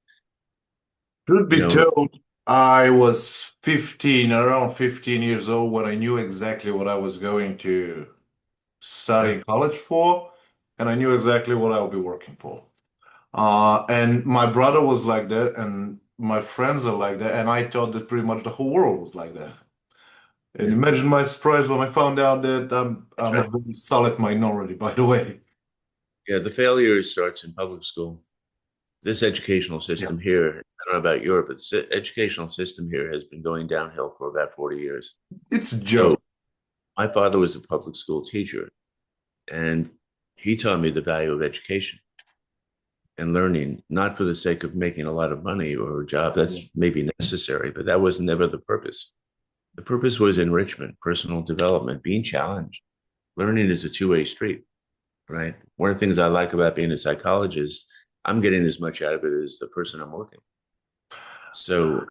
Truth You be know, told, I was 15, around 15 years old when I knew exactly what I was going to study yeah, in college for, and I knew exactly what I would be working for. And my brother was like that, and my friends are like that, and I thought that pretty much the whole world was like that. And yeah, imagine my surprise when I found out that that's I'm a right. very solid minority, by the way. Yeah, the failure starts in public school. This educational Yeah. system here, I don't know about Europe, but the educational system here has been going downhill for about 40 years. It's a So joke. my father was a public school teacher, and he taught me the value of education and learning, not for the sake of making a lot of money or a job. That's Yeah. maybe necessary, but that was never the purpose. The purpose was enrichment, personal development, being challenged. Learning is a two-way street, right? One of the things I like about being a psychologist, I'm getting as much out of it as the person I'm working. So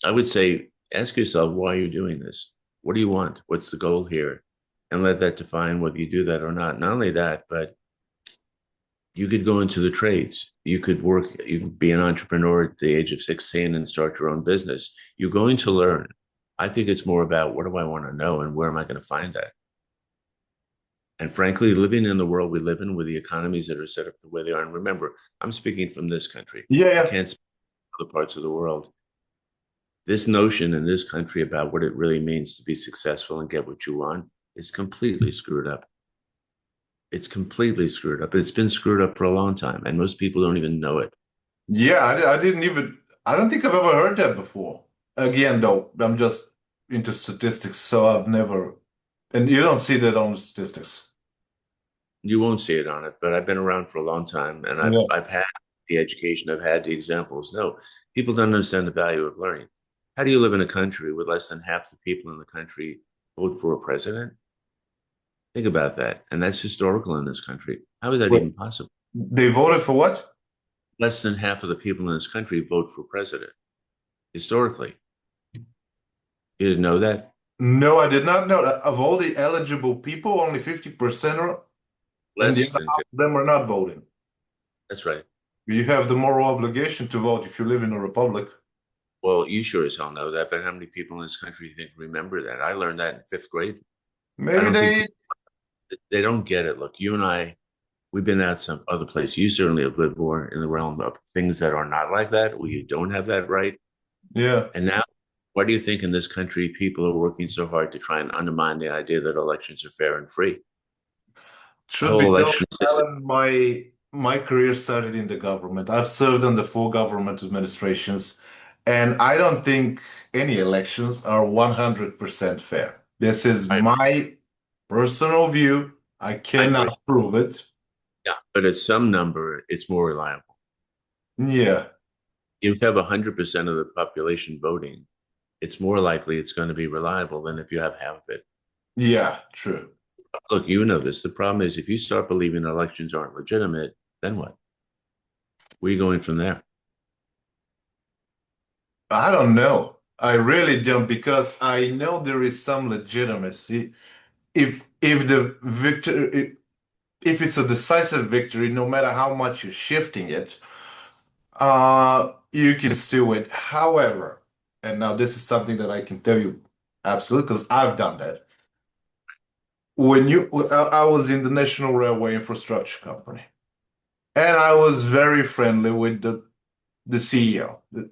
I would say, ask yourself, why are you doing this? What do you want? What's the goal here? And let that define whether you do that or not. Not only that, but you could go into the trades. You could work, you could be an entrepreneur at the age of 16 and start your own business. You're going to learn. I think it's more about what do I want to know and where am I going to find that? And frankly, living in the world we live in with the economies that are set up the way they are, and remember, I'm speaking from this country. Yeah, I yeah. can't speak for other parts of the world. This notion in this country about what it really means to be successful and get what you want is completely screwed up. It's completely screwed up. It's been screwed up for a long time, and most people don't even know it. Yeah, I didn't even, I don't think I've ever heard that before. Again, though, I'm just into statistics, so I've never, and you don't see that on the statistics. You won't see it on it, but I've been around for a long time, and I've Yeah. I've had the education, I've had the examples. No, people don't understand the value of learning. How do you live in a country with less than half the people in the country vote for a president? Think about that. And that's historical in this country. How is that Wait, even possible? they voted for what? Less than half of the people in this country vote for president historically. You didn't know that? No, I did not know that. Of all the eligible people, only 50% are, and the Less other than half 50. of them are not voting. That's right. You have the moral obligation to vote if you live in a republic. Well, you sure as hell know that, but how many people in this country think remember that? I learned that in fifth grade. I Maybe don't think they, they don't get it. Look, you and I, we've been at some other place. You certainly have lived more in the realm of things that are not like that, where you don't have that right. yeah, And now, why do you think in this country people are working so hard to try and undermine the idea that elections are fair and free? The truth whole be told, election system. Alan, my career started in the government. I've served under four government administrations, and I don't think any elections are 100% fair. This is I, my personal view. I I agree. cannot prove it. Yeah, but at some number, it's more reliable. Yeah, If you have 100% of the population voting, it's more likely it's going to be reliable than if you have half of it. yeah, true. Look, you know this. The problem is if you start believing elections aren't legitimate, then what? Where are you going from there? I don't know. I really don't because I know there is some legitimacy. If the victory if it's a decisive victory, no matter how much you're shifting it, you can still win. However, and now this is something that I can tell you absolutely because I've done that. I was in the National Railway Infrastructure Company, and I was very friendly with the CEO, the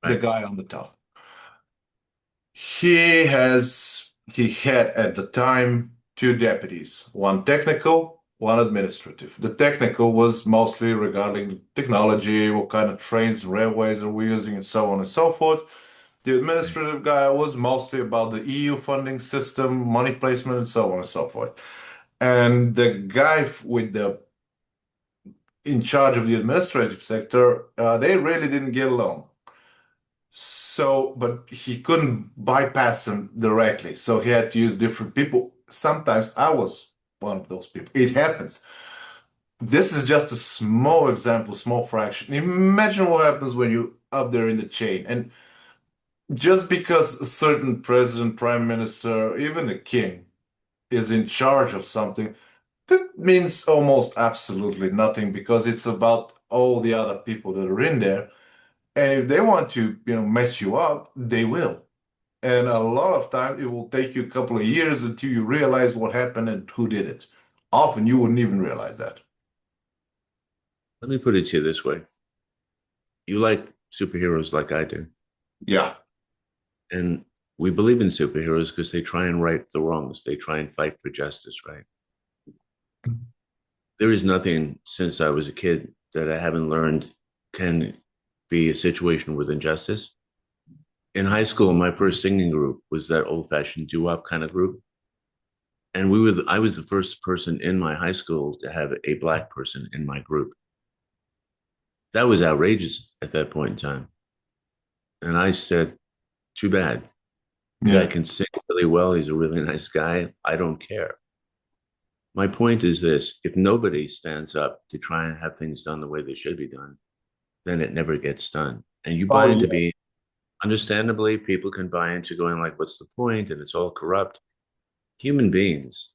Right? guy on the top. He had at the time two deputies, one technical, one administrative. The technical was mostly regarding technology, what kind of trains and railways are we using, and so on and so forth. The Right. administrative guy was mostly about the EU funding system, money placement, and so on and so forth. And the guy with the in charge of the administrative sector, they really didn't get along. So, but he couldn't bypass them directly. So he had to use different people. Sometimes I was one of those people. It happens. This is just a small example, small fraction. Imagine what happens when you up there in the chain. And just because a certain president, prime minister, even a king is in charge of something, that means almost absolutely nothing because it's about all the other people that are in there. And if they want to, mess you up, they will. And a lot of times it will take you a couple of years until you realize what happened and who did it. Often you wouldn't even realize that. Let me put it to you this way. You like superheroes like I do. Yeah. And we believe in superheroes because they try and right the wrongs. They try and fight for justice, right? There is nothing since I was a kid that I haven't learned can be a situation with injustice. In high school, my first singing group was that old fashioned doo wop kind of group. And I was the first person in my high school to have a black person in my group. That was outrageous at that point in time. And I said, too bad. The guy Yeah. can sing really well. He's a really nice guy. I don't care. My point is this: if nobody stands up to try and have things done the way they should be done, then it never gets done. And you Oh, buy into yeah. being, understandably, people can buy into going like, what's the point? And it's all corrupt. Human beings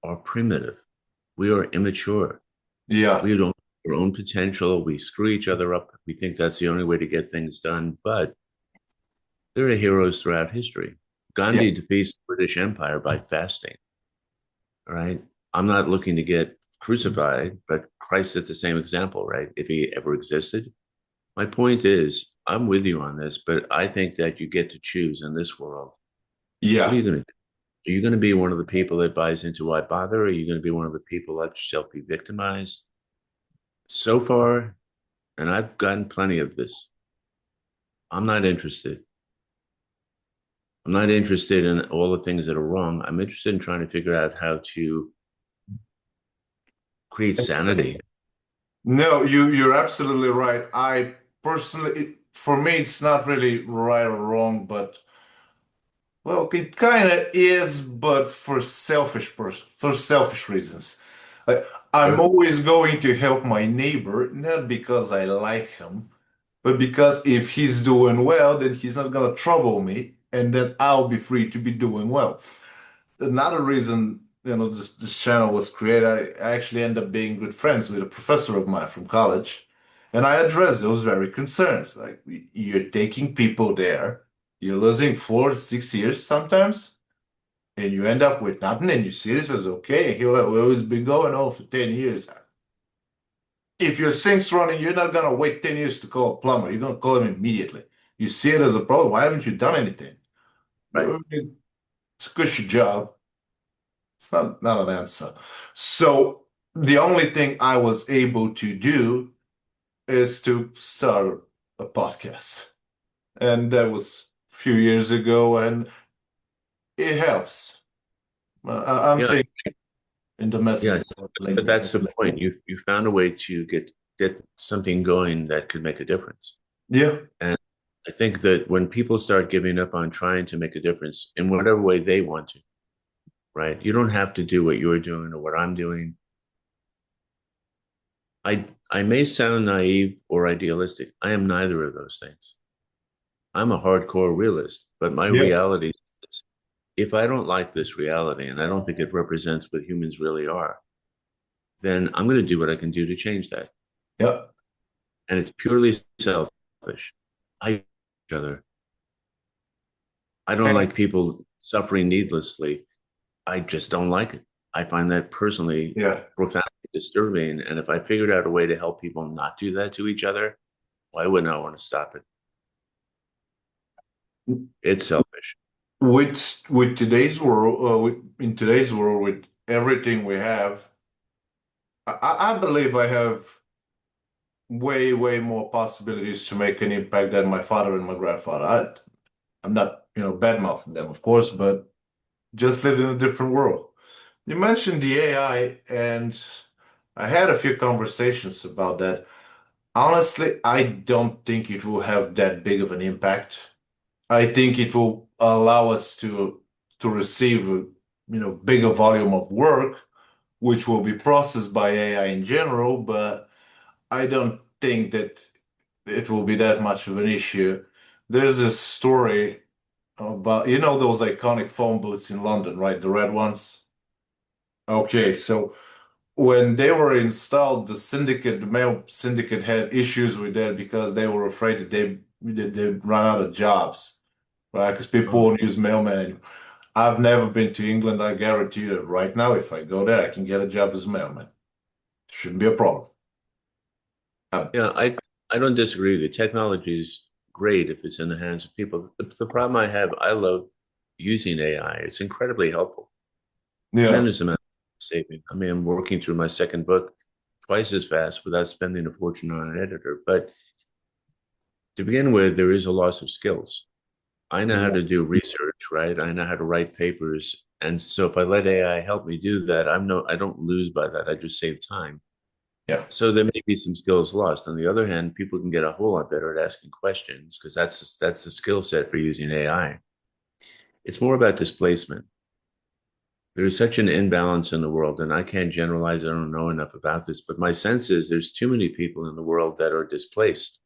are primitive. We are immature. Yeah. We don't have our own potential. We screw each other up. We think that's the only way to get things done. But there are heroes throughout history. Yeah. Gandhi defeats the British Empire by fasting. All right. I'm not looking to get crucified, but Christ set the same example, right? If he ever existed. My point is, I'm with you on this, but I think that you get to choose in this world. What are Yeah. you going to do? Are you going to be one of the people that buys into why bother? Or are you going to be one of the people that yourself be victimized? So far, and I've gotten plenty of this, I'm not interested. I'm not interested in all the things that are wrong. I'm interested in trying to figure out how to create sanity. No, you're absolutely right. I personally, for me, it's not really right or wrong, but well, it kind of is, but for selfish reasons. Like, I'm Sure. always going to help my neighbor, not because I like him, but because if he's doing well, then he's not gonna trouble me, and then I'll be free to be doing well. Another reason, this channel was created, I actually ended up being good friends with a professor of mine from college. And I addressed those very concerns. Like you're taking people there, you're losing 4, 6 years sometimes, and you end up with nothing, and you see this as okay. Here, well, it's been going on for 10 years. If your sink's running, you're not gonna wait 10 years to call a plumber. You're gonna call him immediately. You see it as a problem. Why haven't you done anything? Right. Well, it's a cushy job. It's not an answer. So the only thing I was able to do is to start a podcast. And that was a few years ago, and it helps. I'm Yeah. saying in the message Yes. board But lately. that's the point. You found a way to get something going that could make a difference. Yeah, And I think that when people start giving up on trying to make a difference in whatever way they want to, right? You don't have to do what you're doing or what I'm doing. I may sound naive or idealistic. I am neither of those things. I'm a hardcore realist, but my yeah, reality is if I don't like this reality and I don't think it represents what humans really are, then I'm going to do what I can do to change that. yeah. And it's purely selfish. I hate each other. I don't And like people suffering needlessly. I just don't like it. I find that personally yeah. profoundly disturbing. And if I figured out a way to help people not do that to each other, why wouldn't I want to stop it? It's selfish. With today's world, in today's world, with everything we have, I believe I have way more possibilities to make an impact than my father and my grandfather. I'm not, bad-mouthing them, of course, but just live in a different world. You mentioned the AI, and I had a few conversations about that. Honestly, I don't think it will have that big of an impact. I think it will allow us to receive a, bigger volume of work, which will be processed by AI in general, but I don't think that it will be that much of an issue. There's a story about, those iconic phone booths in London, right? The red ones. Okay, so when they were installed, the mail syndicate had issues with that because they were afraid that they'd run out of jobs, right? Because people Oh, won't use mailman anymore. I've never been to England. I guarantee you that right now, if I go there, I can get a job as a mailman. Shouldn't be a problem. Um, yeah, I don't disagree. The technology is great if it's in the hands of people. The problem I have, I love using AI. It's incredibly helpful. yeah, Tremendous amount of saving. I mean, I'm working through my second book twice as fast without spending a fortune on an editor. But to begin with, there is a loss of skills. I know how yeah, to do research, right? I know how to write papers. And so if I let AI help me do that, I don't lose by that. I just save time. yeah. So there may be some skills lost. On the other hand, people can get a whole lot better at asking questions because that's the skill set for using AI. It's more about displacement. There's such an imbalance in the world, and I can't generalize. I don't know enough about this, but my sense is there's too many people in the world that are displaced,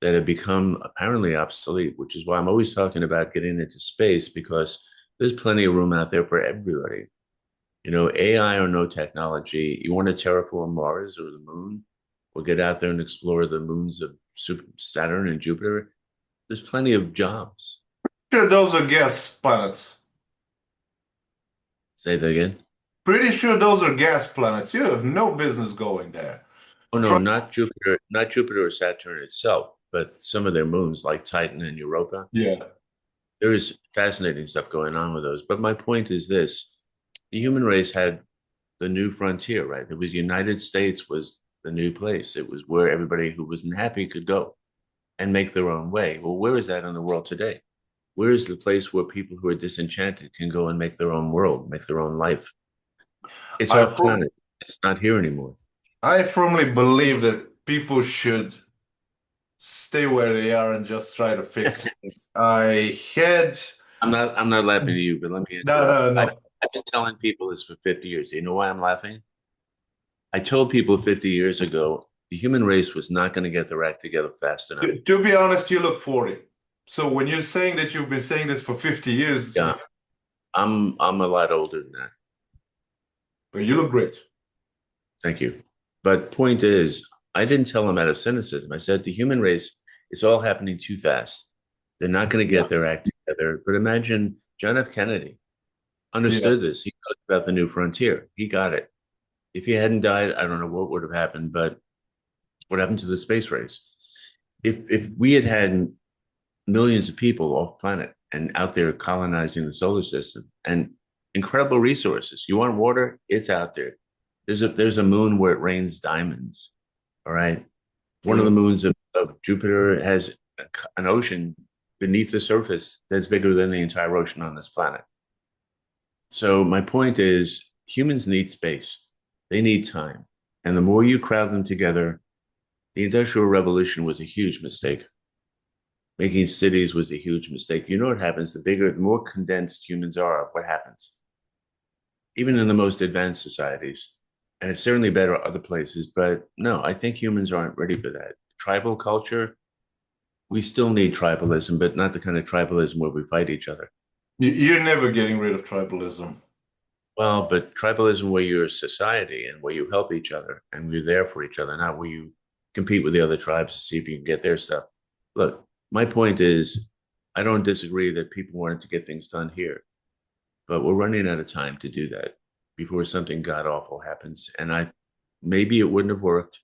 that have become apparently obsolete, which is why I'm always talking about getting into space because there's plenty of room out there for everybody. AI or no technology, you want to terraform Mars or the moon, or get out there and explore the moons of Saturn and Jupiter. There's plenty of jobs. Sure, those are gas planets. Say that again. Pretty sure those are gas planets. You have no business going there. Oh no, Try, not Jupiter or Saturn itself, but some of their moons like Titan and Europa. yeah. There is fascinating stuff going on with those. But my point is this: the human race had the new frontier, right? It was the United States was the new place. It was where everybody who wasn't happy could go and make their own way. Well, where is that in the world today? Where is the place where people who are disenchanted can go and make their own world, make their own life? It's I off fir- planet. It's not here anymore. I firmly believe that people should stay where they are and just try to fix things. I had I'm not laughing at you, but let me no, interrupt. no, I've, no. I've been telling people this for 50 years. Do you know why I'm laughing? I told people 50 years ago the human race was not going to get their act together fast enough. To be honest, you look 40. So when you're saying that you've been saying this for 50 years, Yeah, I'm a lot older than that. well, you look great. Thank you. But point is, I didn't tell them out of cynicism. I said the human race is all happening too fast. They're not going to Yeah. get their act together. But imagine John F. Kennedy Yeah. understood this. He talked about the new frontier. He got it. If he hadn't died, I don't know what would have happened, but what happened to the space race? If we had had millions of people off planet and out there colonizing the solar system and incredible resources. You want water? It's out there. There's a moon where it rains diamonds. All right. One of the True. moons of Jupiter has an ocean beneath the surface that's bigger than the entire ocean on this planet. So my point is humans need space. They need time. And the more you crowd them together, the Industrial Revolution was a huge mistake. Making cities was a huge mistake. You know what happens? The more condensed humans are, what happens? Even in the most advanced societies, and it's certainly better other places, but no, I think humans aren't ready for that. Tribal culture, we still need tribalism, but not the kind of tribalism where we fight each other. You're never getting rid of tribalism. Well, but tribalism where you're a society and where you help each other and you're there for each other, not where you compete with the other tribes to see if you can get their stuff. Look, my point is, I don't disagree that people wanted to get things done here, but we're running out of time to do that before something god awful happens. And maybe it wouldn't have worked,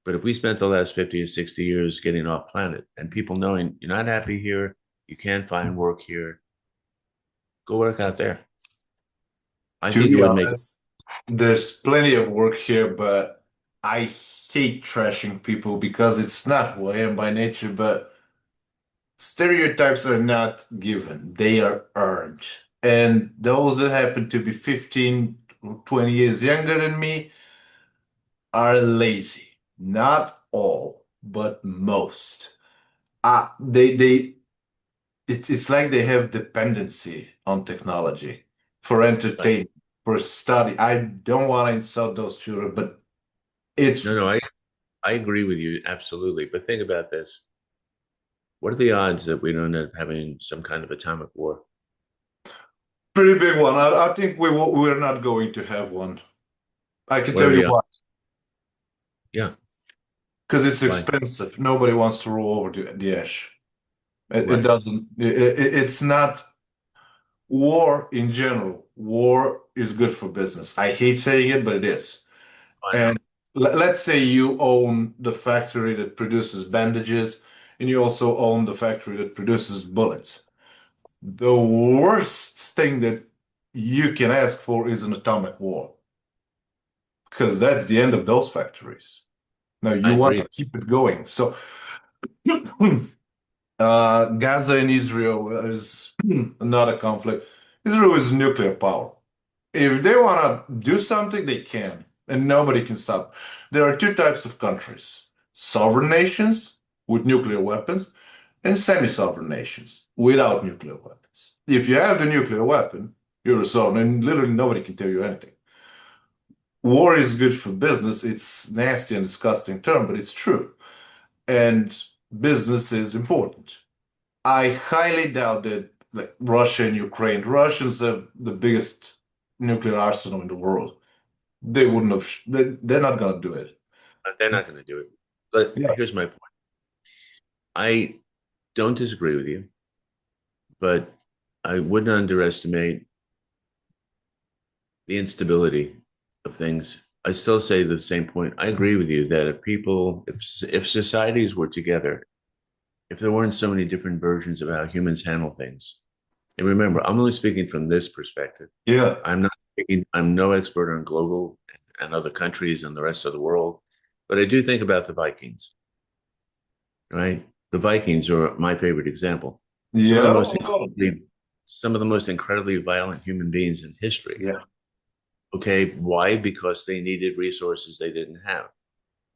but if we spent the last 50 or 60 years getting off planet and people knowing you're not happy here, you can't find work here, go work out there. I To think it be would make honest, there's plenty of work here, but I hate trashing people because it's not who I am by nature, but stereotypes are not given, they are earned. And those that happen to be 15 or 20 years younger than me are lazy. Not all, but most. They it's like they have dependency on technology for entertainment, for study. I don't want to insult those children, but it's no, I agree with you absolutely. But think about this. What are the odds that we don't end up having some kind of atomic war? pretty big one. I think we're not going to have one. I can What are tell you the odds? why. Yeah, Because it's why? expensive. Nobody wants to roll over the ash. It Right. doesn't. It's not war in general. War is good for business. I hate saying it, but it is. I know. And let's say you own the factory that produces bandages, and you also own the factory that produces bullets. The worst thing that you can ask for is an atomic war, because that's the end of those factories. Now I you want agree. to keep it going. So Gaza and Israel is another conflict. Israel is nuclear power. If they want to do something, they can, and nobody can stop. There are two types of countries: sovereign nations with nuclear weapons and semi-sovereign nations without nuclear weapons. If you have the nuclear weapon, you're a sovereign, and literally nobody can tell you anything. War is good for business. It's nasty and disgusting term, but it's true. And business is important. I highly doubt that like Russia and Ukraine, Russians have the biggest nuclear arsenal in the world. They wouldn't have, they're not going to do it. They're not going to do it. But Yeah. here's my point. I don't disagree with you, but I wouldn't underestimate the instability of things. I still say the same point. I agree with you that if societies were together, if there weren't so many different versions of how humans handle things, and remember, I'm only speaking from this perspective. Yeah. I'm no expert on global and other countries and the rest of the world, but I do think about the Vikings, right? The Vikings are my favorite example. Some of the Yeah. most incredibly, some of the most incredibly violent human beings in history. Yeah. Okay, why? Because they needed resources they didn't have.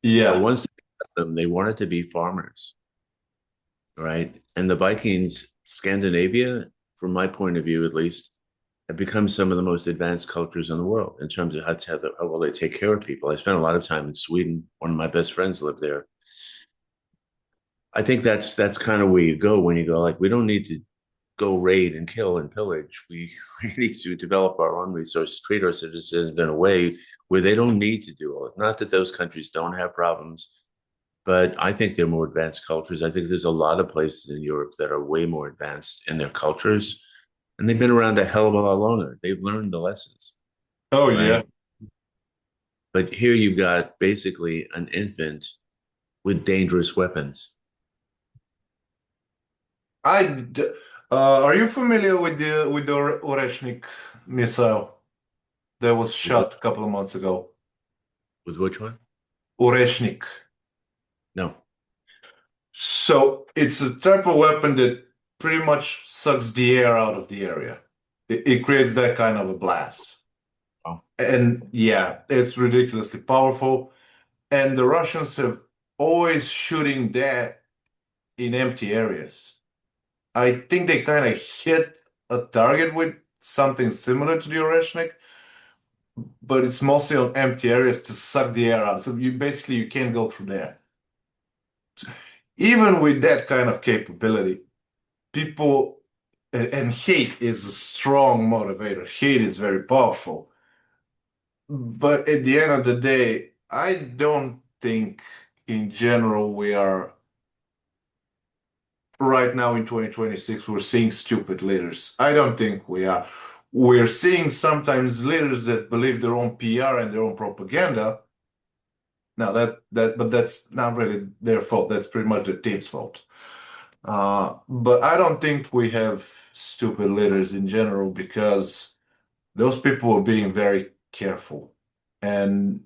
But Yeah. once they got them, they wanted to be farmers, right? And the Vikings, Scandinavia, from my point of view at least, have become some of the most advanced cultures in the world in terms of how well they take care of people. I spent a lot of time in Sweden. One of my best friends lived there. I think that's kind of where you go when you go like we don't need to. go raid and kill and pillage. We need to develop our own resources, treat our citizens in a way where they don't need to do all it. Not that those countries don't have problems, but I think they're more advanced cultures. I think there's a lot of places in Europe that are way more advanced in their cultures, and they've been around a hell of a lot longer. They've learned the lessons, Oh yeah. right? But here you've got basically an infant with dangerous weapons. I d- are you familiar with the Oreshnik missile that was With, shot a couple of months ago? with which one? Oreshnik. No. So it's a type of weapon that pretty much sucks the air out of the area. It creates that kind of a blast. Oh, And yeah, it's ridiculously powerful. And the Russians have always shooting that in empty areas. I think they kind of hit a target with something similar to the Oreshnik, but it's mostly on empty areas to suck the air out. So you can't go through there. Even with that kind of capability, people and hate is a strong motivator. Hate is very powerful. But at the end of the day, I don't think in general we are right now in 2026 we're seeing stupid leaders. I don't think we are. We're seeing sometimes leaders that believe their own PR and their own propaganda. Now but that's not really their fault. That's pretty much the team's fault. But I don't think we have stupid leaders in general because those people are being very careful, and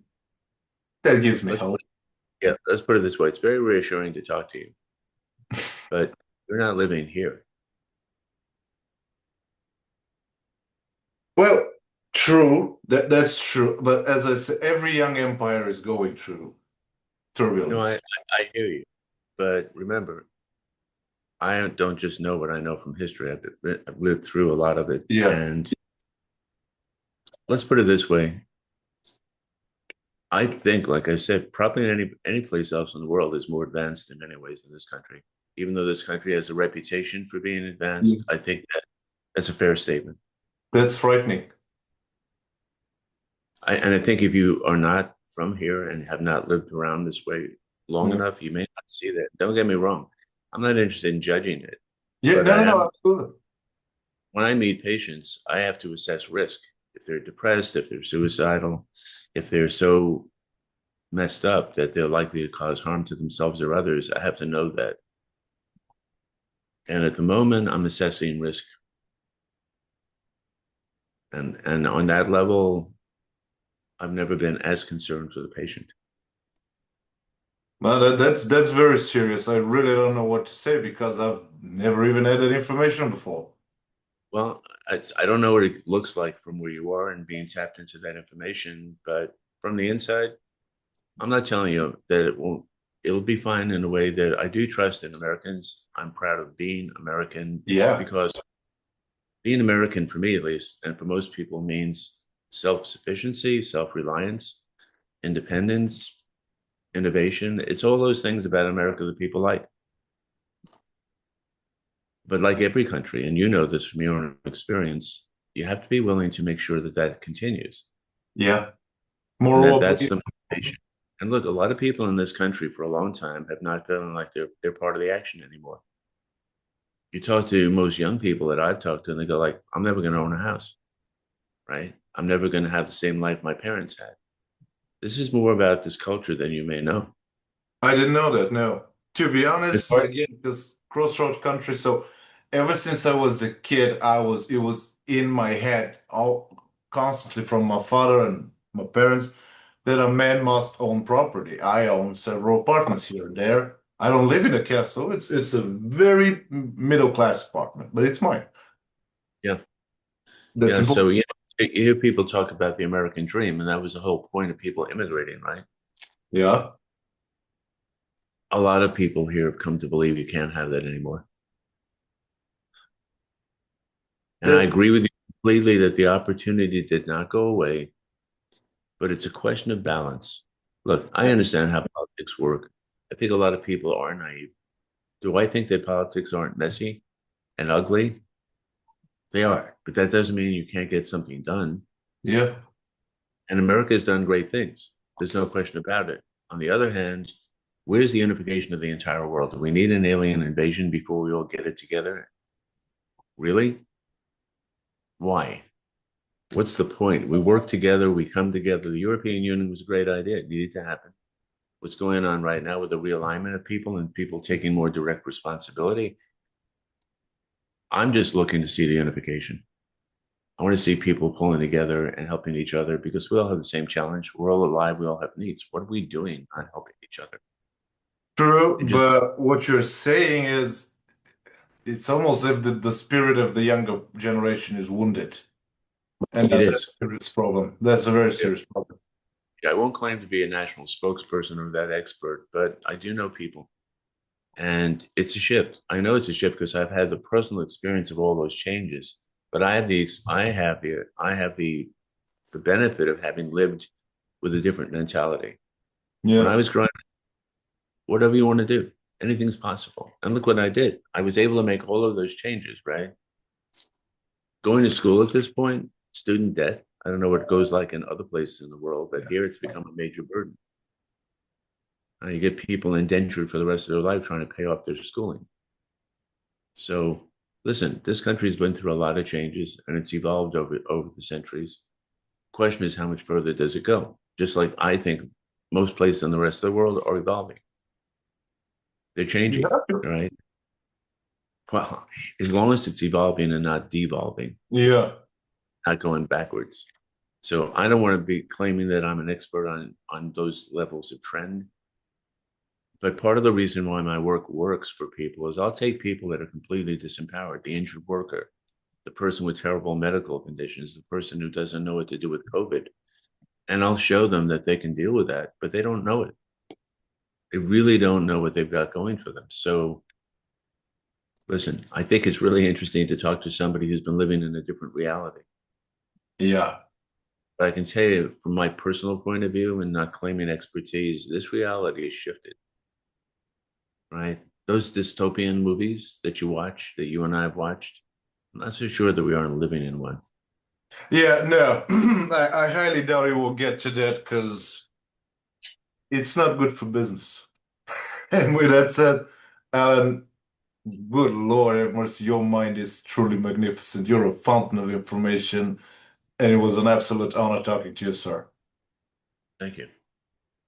that gives me let's hope. put yeah, let's put it this way. It's very reassuring to talk to you, but you're not living here. Well, true, that's true. But as I said, every young empire is going through No, turbulence. I hear you, but remember, I don't just know what I know from history. I've lived through a lot of it, Yeah, and let's put it this way. I think, like I said, probably any place else in the world is more advanced in many ways than this country. Even though this country has a reputation for being yeah. advanced, I think that's a fair statement. That's frightening. And I think if you are not from here and have not lived around this way long Yeah, enough, you may not see that. Don't get me wrong. I'm not interested in judging it, yeah, but no, I no, no, am absolutely. when I meet patients, I have to assess risk. If they're depressed, if they're suicidal, if they're so messed up that they're likely to cause harm to themselves or others, I have to know that. And at the moment, I'm assessing risk. And on that level, I've never been as concerned for the patient. No, that's very serious. I really don't know what to say because I've never even had that information before. Well, I don't know what it looks like from where you are and being tapped into that information, but from the inside, I'm not telling you that it won't, it'll be fine in a way that I do trust in Americans. I'm proud of being American Yeah, because being American, for me at least, and for most people, means self sufficiency, self reliance, independence, innovation. It's all those things about America that people like. But like every country, and you know this from your own experience, you have to be willing to make sure that that continues yeah. and that Moreover, that's the motivation. And look, a lot of people in this country for a long time have not feeling like they're part of the action anymore. You talk to most young people that I've talked to, and they go like, "I'm never going to own a house, right? I'm never going to have the same life my parents had." This is more about this culture than you may know. I didn't know that, no. To be It's honest, hard. again, because crossroad country, so ever since I was a kid, it was in my head all constantly from my father and my parents that a man must own property. I own several apartments here and there. I don't live in a castle. It's a very middle class apartment, but it's mine. Yeah, That's yeah. So important. you hear people talk about the American dream, and that was the whole point of people immigrating, right? Yeah. A lot of people here have come to believe you can't have that anymore. And I That's agree with you completely that the opportunity did not go away, but it's a question of balance. Look, I understand how politics work. I think a lot of people are naive. Do I think that politics aren't messy and ugly? They are, but that doesn't mean you can't get something done. Yeah. And America has done great things. There's no question about it. On the other hand, where's the unification of the entire world? Do we need an alien invasion before we all get it together? Really? Why? What's the point? We work together, we come together. The European Union was a great idea. It needed to happen. What's going on right now with the realignment of people and people taking more direct responsibility? I'm just looking to see the unification. I want to see people pulling together and helping each other because we all have the same challenge. We're all alive. We all have needs. What are we doing on helping each other? True, And just, but what you're saying is it's almost as if the spirit of the younger generation is wounded. And it that's is. a serious problem. That's a very Yeah. serious problem. I won't claim to be a national spokesperson or that expert, but I do know people. And it's a shift. I know it's a shift because I've had the personal experience of all those changes. But I have the benefit of having lived with a different mentality. When I Yeah. was growing up, whatever you want to do, anything's possible. And look what I did. I was able to make all of those changes, right? Going to school at this point, student debt. I don't know what it goes like in other places in the world, but here it's become a major burden. You get people indentured for the rest of their life trying to pay off their schooling. So, listen, this country's been through a lot of changes and it's evolved over the centuries. Question is, how much further does it go? Just like I think most places in the rest of the world are evolving. They're You changing, have to. right? Well, as long as it's evolving and not devolving, Yeah. not going backwards. So I don't want to be claiming that I'm an expert on those levels of trend. But part of the reason why my work works for people is I'll take people that are completely disempowered, the injured worker, the person with terrible medical conditions, the person who doesn't know what to do with COVID, and I'll show them that they can deal with that, but they don't know it. They really don't know what they've got going for them. So listen, I think it's really interesting to talk to somebody who's been living in a different reality. Yeah. But I can tell you from my personal point of view and not claiming expertise, this reality has shifted, right? Those dystopian movies that you watch, that you and I have watched, I'm not so sure that we aren't living in one. Yeah, no. I highly doubt it will get to that because it's not good for business. And with that said, Alan, good Lord have mercy, your mind is truly magnificent. You're a fountain of information, and it was an absolute honor talking to you, sir. Thank you.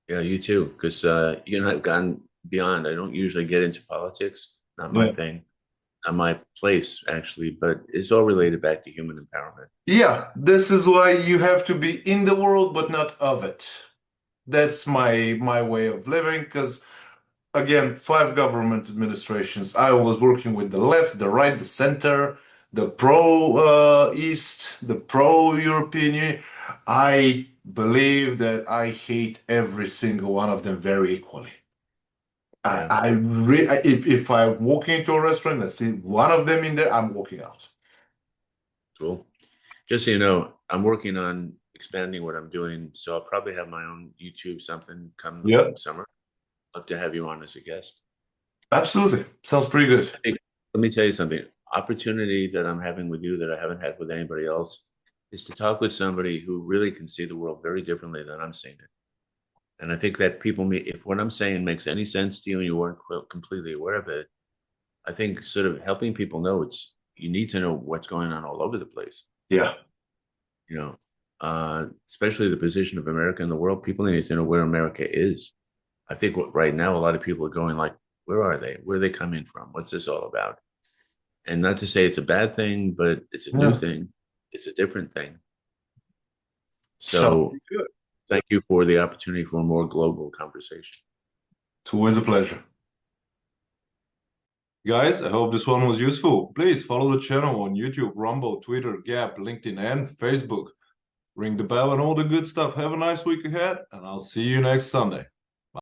Yeah, you too, because you and I have gone beyond. I don't usually get into politics, not my Yeah. thing, not my place, actually, but it's all related back to human empowerment. Yeah, this is why you have to be in the world, but not of it. That's my way of living, because again, 5 government administrations. I was working with the left, the right, the center, the pro East, the pro European Union. I believe that I hate every single one of them very equally. Yeah, If I'm walking into a restaurant, I see one of them in there, I'm walking out. cool. Just so you know, I'm working on expanding what I'm doing, so I'll probably have my own YouTube something come Yeah, summer. Love to have you on as a guest. absolutely. Sounds pretty good. I think, let me tell you something. Opportunity that I'm having with you that I haven't had with anybody else is to talk with somebody who really can see the world very differently than I'm seeing it. And I think that people, if what I'm saying makes any sense to you and you weren't completely aware of it, I think sort of helping people know you need to know what's going on all over the place. Yeah. You know, especially the position of America in the world. People need to know where America is. I think right now a lot of people are going like, where are they? Where are they coming from? What's this all about? And not to say it's a bad thing, but it's a new Yeah. thing. It's a different thing. Sounds So good. thank you for the opportunity for a more global conversation. It's always a pleasure. Guys, I hope this one was useful. Please follow the channel on YouTube, Rumble, Twitter, Gap, LinkedIn, and Facebook. Ring the bell and all the good stuff. Have a nice week ahead, and I'll see you next Sunday.